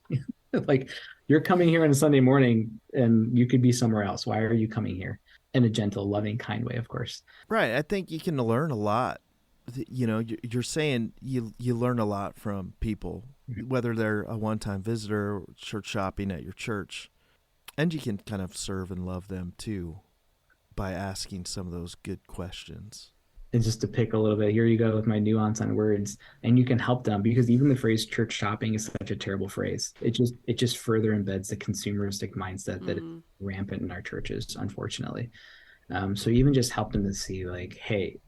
Like you're coming here on a Sunday morning and you could be somewhere else. Why are you coming here? In a gentle, loving, kind way, of course. Right. I think you can learn a lot. You're saying you learn a lot from people, whether they're a one-time visitor or church shopping at your church, and you can kind of serve and love them too by asking some of those good questions. And just to pick a little bit, here you go with my nuance on words, and you can help them, because even the phrase church shopping is such a terrible phrase. It just further embeds the consumeristic mindset that is rampant in our churches, unfortunately. So even just help them to see like, hey,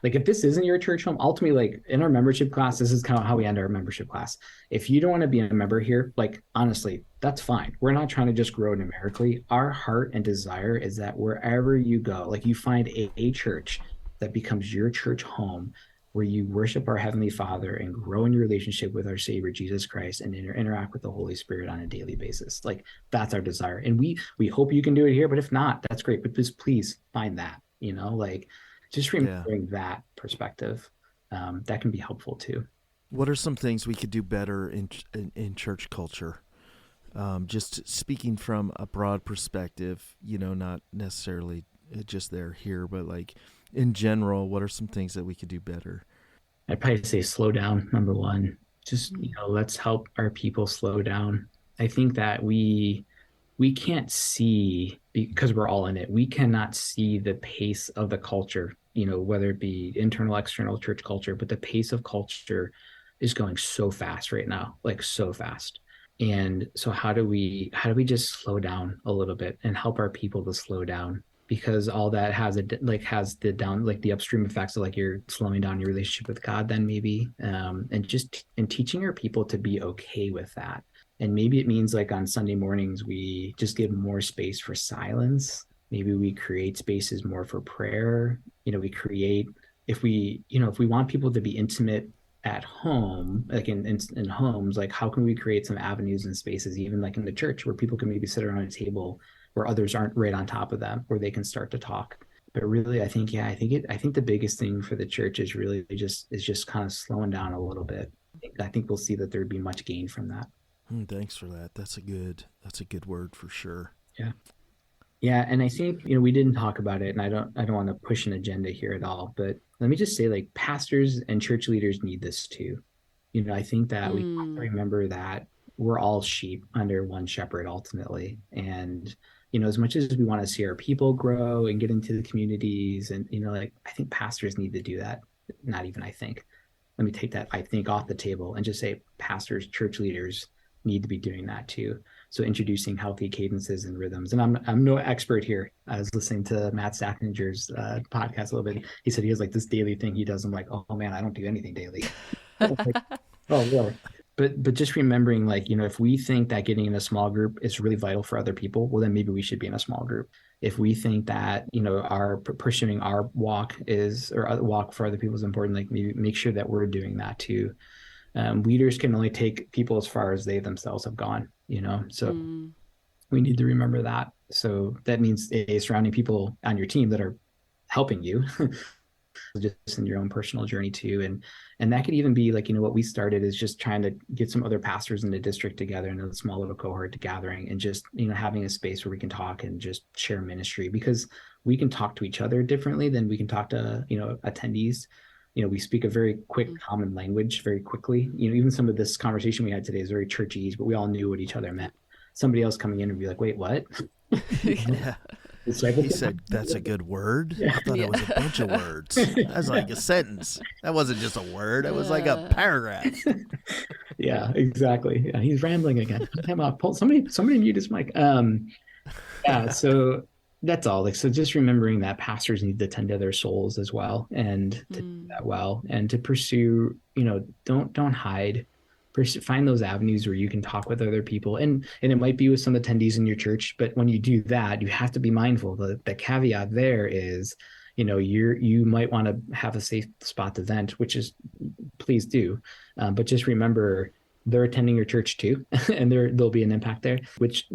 like if this isn't your church home, ultimately, like in our membership class, this is kind of how we end our membership class. If you don't want to be a member here, like honestly, that's fine. We're not trying to just grow numerically. Our heart and desire is that wherever you go, like you find a church that becomes your church home, where you worship our Heavenly Father and grow in your relationship with our Savior, Jesus Christ, and interact with the Holy Spirit on a daily basis. Like that's our desire. And we hope you can do it here, but if not, that's great. But just please find that, like just remembering that perspective, that can be helpful too. What are some things we could do better in church culture? Just speaking from a broad perspective, not necessarily just there here, but like, in general, what are some things that we could do better? I'd probably say slow down, number one. Just, let's help our people slow down. I think that we we can't see, because we're all in it, we cannot see the pace of the culture, whether it be internal, external church culture, but the pace of culture is going so fast right now, like so fast. And so how do we just slow down a little bit and help our people to slow down? Because all that has the down, like the upstream effects of like you're slowing down your relationship with God, then maybe, and teaching our people to be okay with that. And maybe it means like on Sunday mornings, we just give more space for silence. Maybe we create spaces more for prayer. We create, if we want people to be intimate at home, like in homes, like how can we create some avenues and spaces, even like in the church, where people can maybe sit around a table where others aren't right on top of them, where they can start to talk. But really, I think the biggest thing for the church is really just kind of slowing down a little bit. I think we'll see that there'd be much gain from that. Thanks for that. That's a good word for sure. Yeah. Yeah, and I think we didn't talk about it, and I don't want to push an agenda here at all, but let me just say, like, pastors and church leaders need this too. I think that we have to remember that we're all sheep under one shepherd ultimately, and as much as we want to see our people grow and get into the communities, and like I think pastors need to do that. Not even I think. Let me take that I think off the table and just say pastors, church leaders need to be doing that too. So introducing healthy cadences and rhythms. And I'm no expert here. I was listening to Matt Staffenger's podcast a little bit. He said he has like this daily thing he does. I'm like, oh man, I don't do anything daily. Like, oh really? But just remembering, like, if we think that getting in a small group is really vital for other people, well, then maybe we should be in a small group. If we think that our pursuing our walk or walk for other people is important, like maybe make sure that we're doing that too. Leaders can only take people as far as they themselves have gone, so we need to remember that. So that means surrounding people on your team that are helping you just in your own personal journey too. And that could even be like, what we started is just trying to get some other pastors in the district together in a small little cohort gathering, and just, having a space where we can talk and just share ministry, because we can talk to each other differently than we can talk to, attendees. We speak a very quick common language very quickly. Even some of this conversation we had today is very churchy, but we all knew what each other meant. Somebody else coming in and be like, wait, what? Yeah. He said, that's a good word. Yeah. I thought it was a bunch of words. That was like a sentence. That wasn't just a word. It was like a paragraph. Yeah, exactly. Yeah, he's rambling again. Come on, somebody mute his mic. Yeah, so that's all. Like, so just remembering that pastors need to tend to their souls as well, and to do that well, and to pursue, don't hide. Find those avenues where you can talk with other people, and it might be with some attendees in your church, but when you do that, you have to be mindful. The caveat there is, you might want to have a safe spot to vent, which is, please do, but just remember they're attending your church too, and there'll be an impact there, which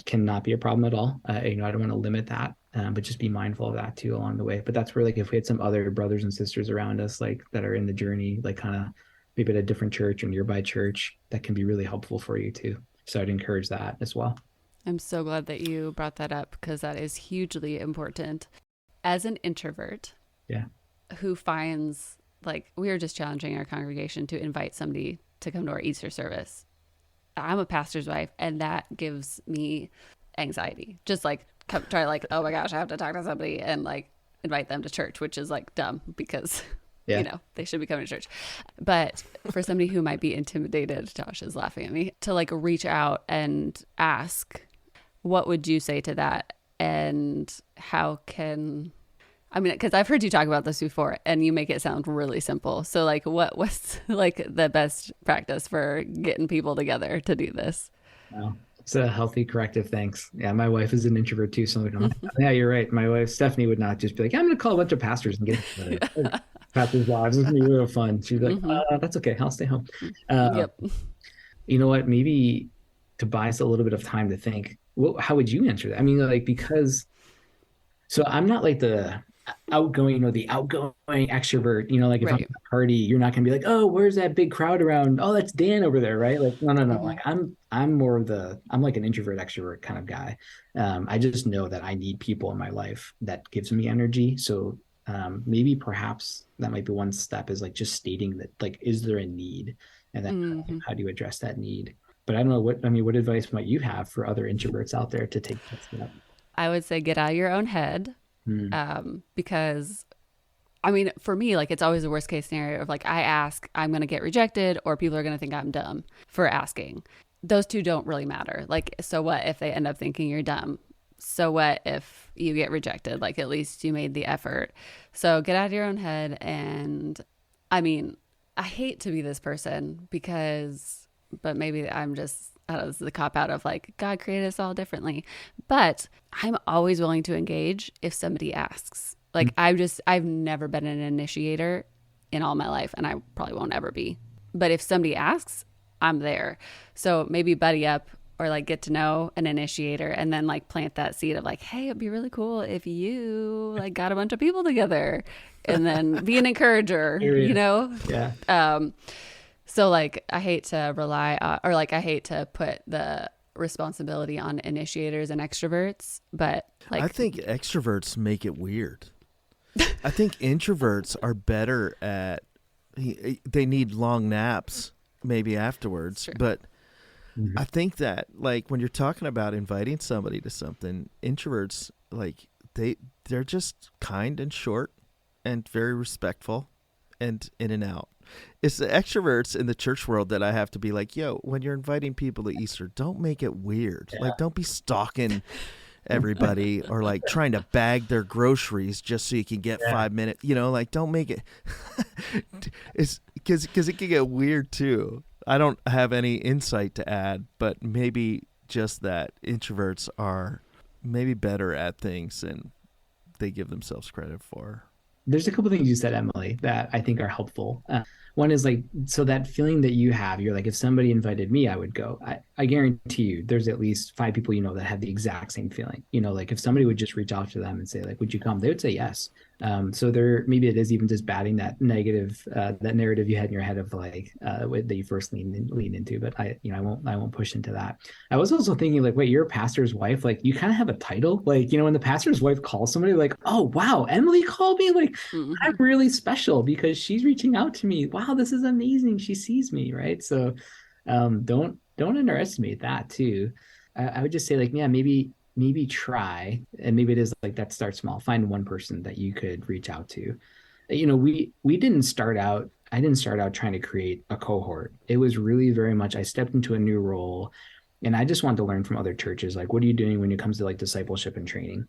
cannot be a problem at all. I don't want to limit that, but just be mindful of that too along the way. But that's where, like, if we had some other brothers and sisters around us, like, that are in the journey, like kind of maybe at a different church or nearby church, that can be really helpful for you too. So I'd encourage that as well. I'm so glad that you brought that up, because that is hugely important. As an introvert, who finds, like, we are just challenging our congregation to invite somebody to come to our Easter service. I'm a pastor's wife, and that gives me anxiety. Just like try like, oh my gosh, I have to talk to somebody and like invite them to church, which is like dumb, because they should be coming to church. But for somebody who might be intimidated, Josh is laughing at me, to like reach out and ask, what would you say to that? And how can, because I've heard you talk about this before and you make it sound really simple. So like, what's like the best practice for getting people together to do this? Wow. It's a healthy corrective. Thanks. Yeah, my wife is an introvert too, so yeah, you're right. My wife Stephanie would not just be like, I'm going to call a bunch of pastors and get together. Pastors' wives. It's going to be real fun. She'd be like, that's okay. I'll stay home. Yep. You know what? Maybe to buy us a little bit of time to think, well, how would you answer that? So I'm not like the outgoing extrovert, like if I'm at a party, you're not going to be like, oh, where's that big crowd around? Oh, that's Dan over there. Right. Like, no. Like I'm more I'm like an introvert extrovert kind of guy. I just know that I need people in my life that gives me energy. So maybe perhaps that might be one step, is like just stating that, like, is there a need? And then how do you address that need? But I don't know what advice might you have for other introverts out there to take that step? I would say get out of your own head, because I mean, for me, like, it's always the worst case scenario of like, I ask, I'm going to get rejected, or people are going to think I'm dumb for asking. Those two don't really matter. Like, so what if they end up thinking you're dumb? So what if you get rejected? Like, at least you made the effort. So get out of your own head. And I mean, I hate to be this person but maybe I don't know, this is the cop out of like, God created us all differently. But I'm always willing to engage if somebody asks. Like, I've never been an initiator in all my life, and I probably won't ever be. But if somebody asks, I'm there. So maybe buddy up or like get to know an initiator, and then like plant that seed of like, hey, it'd be really cool if you like got a bunch of people together, and then be an encourager, you know? Yeah. So like, I hate to I hate to put the responsibility on initiators and extroverts, but like, I think extroverts make it weird. I think introverts are better at, they need long naps maybe afterwards, but I think that like when you're talking about inviting somebody to something, introverts, like they're just kind and short and very respectful and in and out. It's the extroverts in the church world that I have to be like, yo, when you're inviting people to Easter, don't make it weird. Yeah. Like, don't be stalking everybody or like trying to bag their groceries just so you can get 5 minutes, like don't make it it's because it can get weird too. I don't have any insight to add, but maybe just that introverts are maybe better at things than they give themselves credit for. There's a couple things you said, Emily, that I think are helpful. One is like, so that feeling that you have, you're like, if somebody invited me, I would go. I guarantee you there's at least 5 people that have the exact same feeling. Like if somebody would just reach out to them and say like, would you come? They would say yes. So maybe it is even just batting that negative, that narrative you had in your head of like, that you first lean into, but I won't push into that. I was also thinking like, wait, you're a pastor's wife. Like you kind of have a title, like, when the pastor's wife calls somebody like, oh, wow, Emily called me, like I'm really special because she's reaching out to me. Wow, this is amazing. She sees me. Right. So, don't underestimate that too. I would just say like, yeah, maybe try, and maybe it is like that, start small, find one person that you could reach out to. We didn't start out, I didn't start out trying to create a cohort. It was really very much, I stepped into a new role and I just wanted to learn from other churches. Like, what are you doing when it comes to like discipleship and training?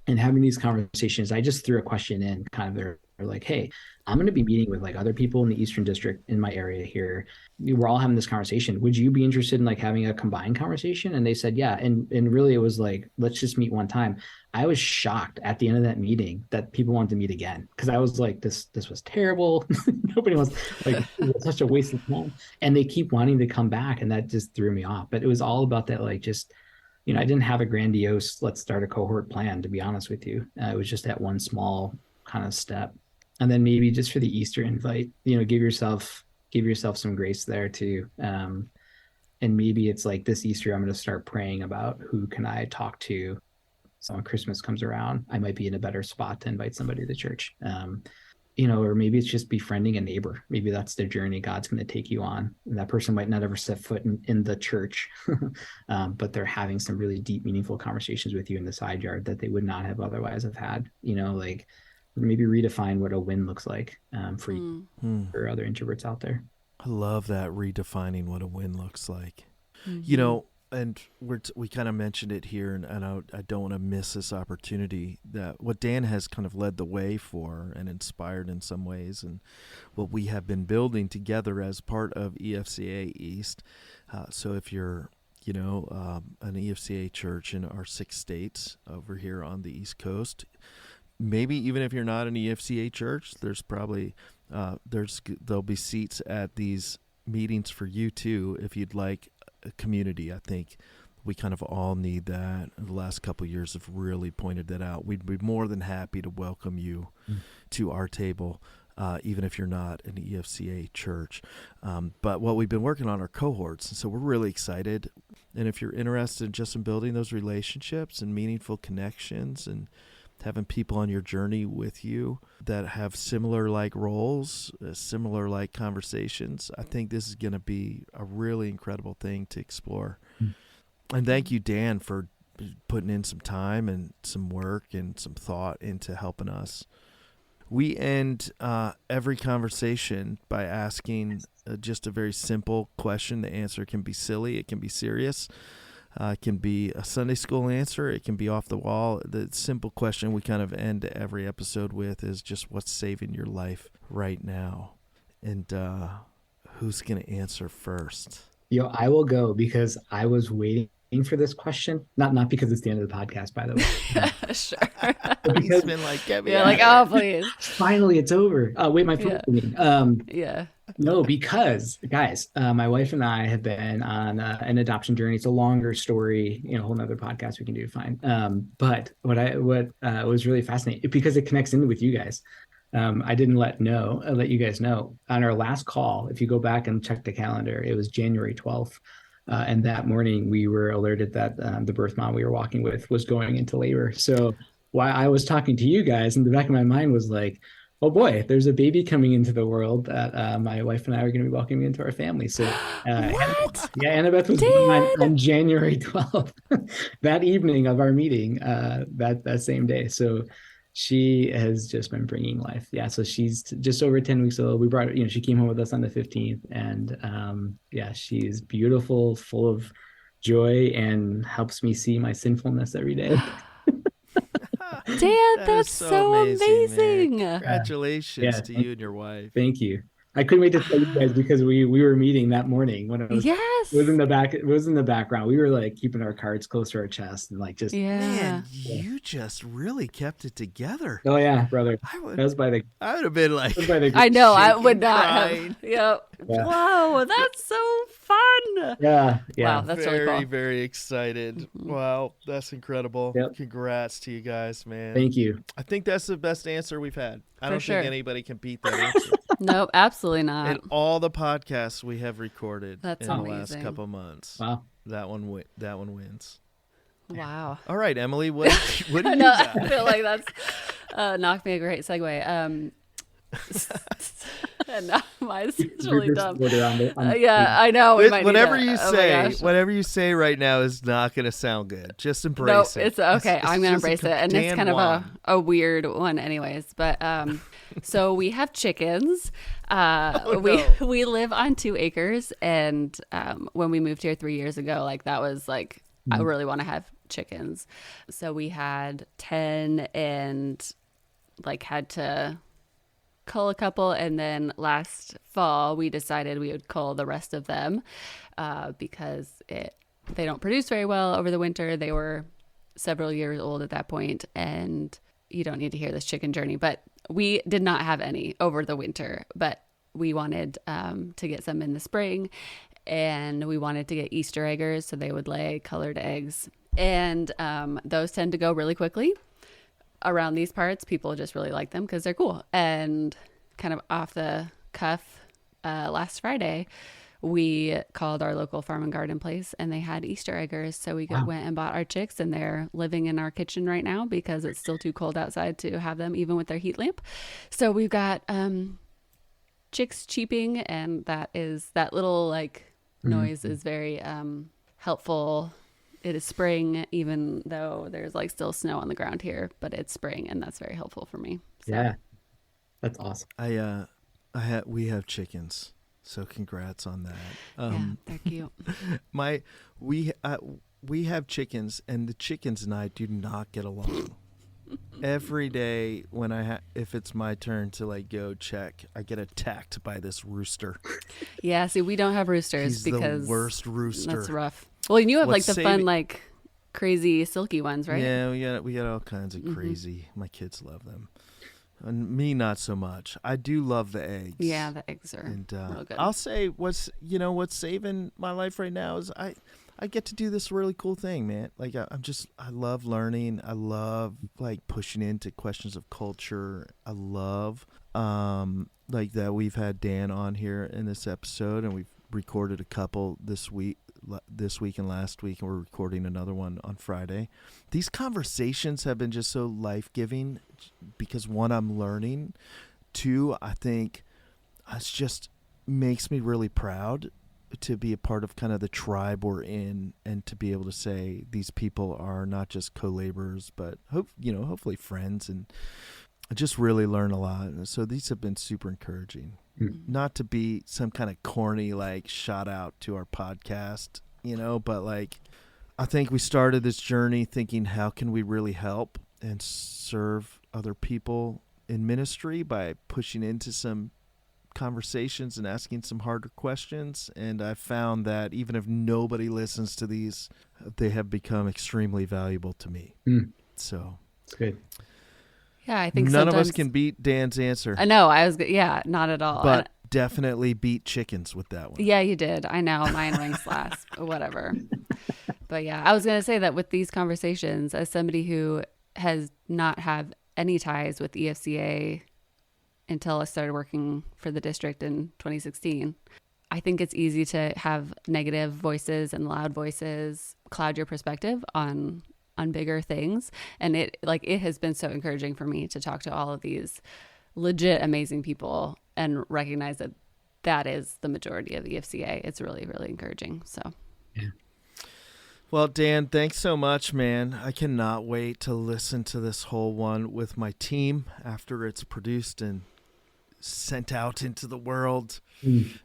And having these conversations, I just threw a question in kind of there, like, hey, I'm going to be meeting with like other people in the Eastern District in my area here. We're all having this conversation. Would you be interested in like having a combined conversation? And they said, yeah. And really it was like, let's just meet one time. I was shocked at the end of that meeting that people wanted to meet again. Cause I was like, this was terrible. Nobody wants, like, it was such a waste of time. And they keep wanting to come back. And that just threw me off. But it was all about that, like, just, I didn't have a grandiose, let's start a cohort plan, to be honest with you. It was just that one small kind of step. And then maybe just for the Easter invite, give yourself some grace there too. And maybe it's like this Easter, I'm going to start praying about who can I talk to. So when Christmas comes around, I might be in a better spot to invite somebody to church. Or maybe it's just befriending a neighbor. Maybe that's the journey God's going to take you on. And that person might not ever set foot in the church, but they're having some really deep, meaningful conversations with you in the side yard that they would not have otherwise have had. Like maybe redefine what a win looks like for you, for other introverts out there. I love that, redefining what a win looks like. And we kind of mentioned it here, and I don't want to miss this opportunity, that what Dan has kind of led the way for and inspired in some ways, and what we have been building together as part of EFCA East. So if you're, an EFCA church in our 6 states over here on the East Coast, maybe even if you're not an EFCA church, there's probably there'll be seats at these meetings for you too, if you'd like a community. I think we kind of all need that. The last couple of years have really pointed that out. We'd be more than happy to welcome you to our table, even if you're not an EFCA church. But what we've been working on are cohorts, and so we're really excited. And if you're interested just in building those relationships and meaningful connections and having people on your journey with you that have similar like roles, similar like conversations. I think this is going to be a really incredible thing to explore. And thank you, Dan, for putting in some time and some work and some thought into helping us. We end every conversation by asking just a very simple question. The answer can be silly. It can be serious. It can be a Sunday school answer. It can be off the wall. The simple question we kind of end every episode with is just, what's saving your life right now? And who's going to answer first? I will go because I was waiting for this question. Not because it's the end of the podcast, by the way. Sure. Because He's been like, get me You're out like, of oh, please. finally it's over. Wait, my phone. Yeah. No, because guys, my wife and I have been on an adoption journey. It's a longer story, a whole nother podcast we can do. Fine. But what was really fascinating, because it connects in with you guys. I didn't let you guys know on our last call. If you go back and check the calendar, it was January 12th. And that morning we were alerted that the birth mom we were walking with was going into labor. So while I was talking to you guys, in the back of my mind was like, oh boy, there's a baby coming into the world that my wife and I are going to be welcoming into our family. So Annabeth was born on January 12th, that evening of our meeting, that same day. So she has just been bringing life. Yeah. So she's just over 10 weeks old. We brought her, she came home with us on the 15th, and she's beautiful, full of joy, and helps me see my sinfulness every day. Dan, that's so amazing. Congratulations to you and your wife. Thank you. I couldn't wait to tell you guys because we were meeting that morning when it was in the back. It was in the background. We were like keeping our cards close to our chest and like just. Yeah. Man, you just really kept it together. Oh yeah, brother. I would have been like. I know. I would not crying. have. Yep. Yeah. Whoa, that's so fun. Yeah. Wow, that's very, really cool. Very excited. Mm-hmm. Wow, that's incredible. Yep. Congrats to you guys, man. Thank you. I think that's the best answer we've had. I don't think anybody can beat that answer. Nope, absolutely not. And all the podcasts we have recorded in amazing. The last couple months. Wow. That one wins. Wow. All right, Emily, what do you got? I feel like that's knocked me a great segue. And now mine's really dumb. I know. Whatever you say right now is not going to sound good. Just embrace it. It's okay. I'm going to embrace it. And it's kind of a weird one anyways. But so we have chickens. We live on 2 acres. And when we moved here 3 years ago, like that was like, I really want to have chickens. So we had 10 and like had to cull a couple, and then last fall we decided we would cull the rest of them because they don't produce very well over the winter. They were several years old at that point, and you don't need to hear this chicken journey, but we did not have any over the winter, but we wanted to get some in the spring, and we wanted to get Easter eggers so they would lay colored eggs, and those tend to go really quickly. Around these parts, people just really like them because they're cool. And kind of off the cuff, last Friday, we called our local farm and garden place, and they had Easter eggers. So we went and bought our chicks, and they're living in our kitchen right now because it's still too cold outside to have them even with their heat lamp. So we've got chicks cheeping, and that little like noise is very helpful. It is spring, even though there's like still snow on the ground here, but it's spring, and that's very helpful for me. So. Yeah, that's awesome. We have chickens, so congrats on that. Yeah, they're cute. We have chickens, and the chickens and I do not get along. Every day when if it's my turn to like go check, I get attacked by this rooster. Yeah, see, we don't have roosters because the worst rooster. That's rough. Well, and you have like the fun, like crazy silky ones, right? Yeah, we got all kinds of crazy. My kids love them, and me not so much. I do love the eggs. Yeah, the eggs are real good. I'll say what's saving my life right now is I get to do this really cool thing, man. Like I love learning. I love like pushing into questions of culture. I love like that we've had Dan on here in this episode, and we've recorded a couple this week this week and last week, and we're recording another one on Friday. These conversations have been just so life-giving because, one, I'm learning. Two, I think it just makes me really proud to be a part of kind of the tribe we're in, and to be able to say these people are not just co-laborers, but hopefully friends, and I just really learn a lot. And so these have been super encouraging. Mm-hmm. Not to be some kind of corny, like, shout out to our podcast, but like, I think we started this journey thinking, how can we really help and serve other people in ministry by pushing into some conversations and asking some harder questions. And I found that even if nobody listens to these, they have become extremely valuable to me. So it's good. Yeah, I think none of us can beat Dan's answer. I know. Not at all. But definitely beat chickens with that one. Yeah, you did. I know. Mine ranks last. Whatever. But yeah, I was going to say that with these conversations, as somebody who has not had any ties with EFCA until I started working for the district in 2016, I think it's easy to have negative voices and loud voices cloud your perspective on bigger things. And it has been so encouraging for me to talk to all of these legit amazing people and recognize that is the majority of the EFCA. It's really, really encouraging. So, yeah. Well, Dan, thanks so much, man. I cannot wait to listen to this whole one with my team after it's produced and sent out into the world.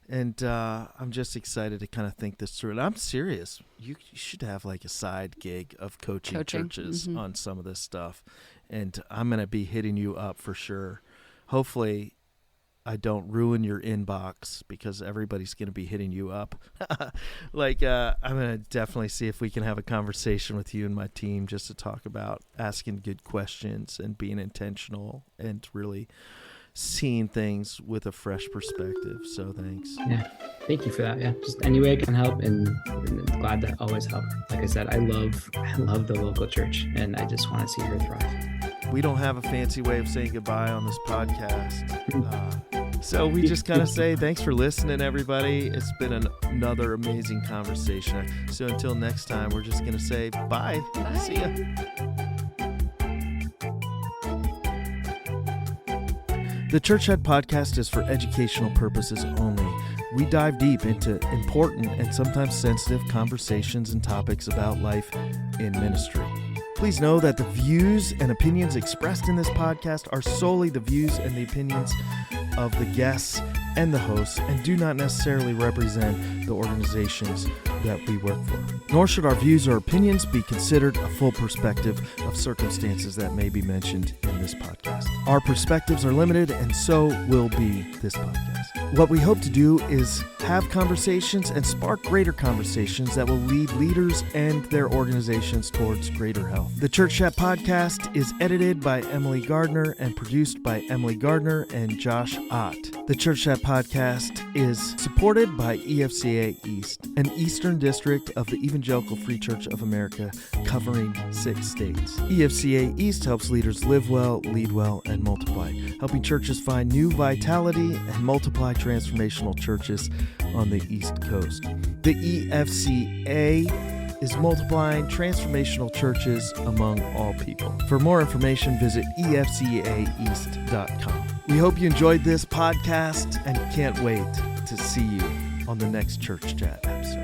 And I'm just excited to kind of think this through. And I'm serious. You should have like a side gig of coaching churches on some of this stuff. And I'm going to be hitting you up for sure. Hopefully I don't ruin your inbox, because everybody's going to be hitting you up. I'm going to definitely see if we can have a conversation with you and my team just to talk about asking good questions and being intentional and really seeing things with a fresh perspective. So thanks. Yeah. Thank you for that. Yeah. Just any way I can help, and glad to always help. Like I said, I love the local church, and I just want to see her thrive. We don't have a fancy way of saying goodbye on this podcast. So we just kind of say thanks for listening, everybody. It's been another amazing conversation. So until next time, we're just going to say bye. Bye. See ya. The Church Head Podcast is for educational purposes only. We dive deep into important and sometimes sensitive conversations and topics about life in ministry. Please know that the views and opinions expressed in this podcast are solely the views and the opinions of the guests and the hosts, and do not necessarily represent the organizations that we work for. Nor should our views or opinions be considered a full perspective of circumstances that may be mentioned in this podcast. Our perspectives are limited, and so will be this podcast. What we hope to do is have conversations and spark greater conversations that will lead leaders and their organizations towards greater health. The Church Chat Podcast is edited by Emily Gardner and produced by Emily Gardner and Josh Ott. The Church Chat Podcast is supported by EFCA East, an Eastern District of the Evangelical Free Church of America covering 6 states. EFCA East helps leaders live well, lead well, and multiply, helping churches find new vitality and multiply transformational churches on the East Coast. The EFCA is multiplying transformational churches among all people. For more information, visit efcaeast.com. We hope you enjoyed this podcast and can't wait to see you on the next Church Chat episode.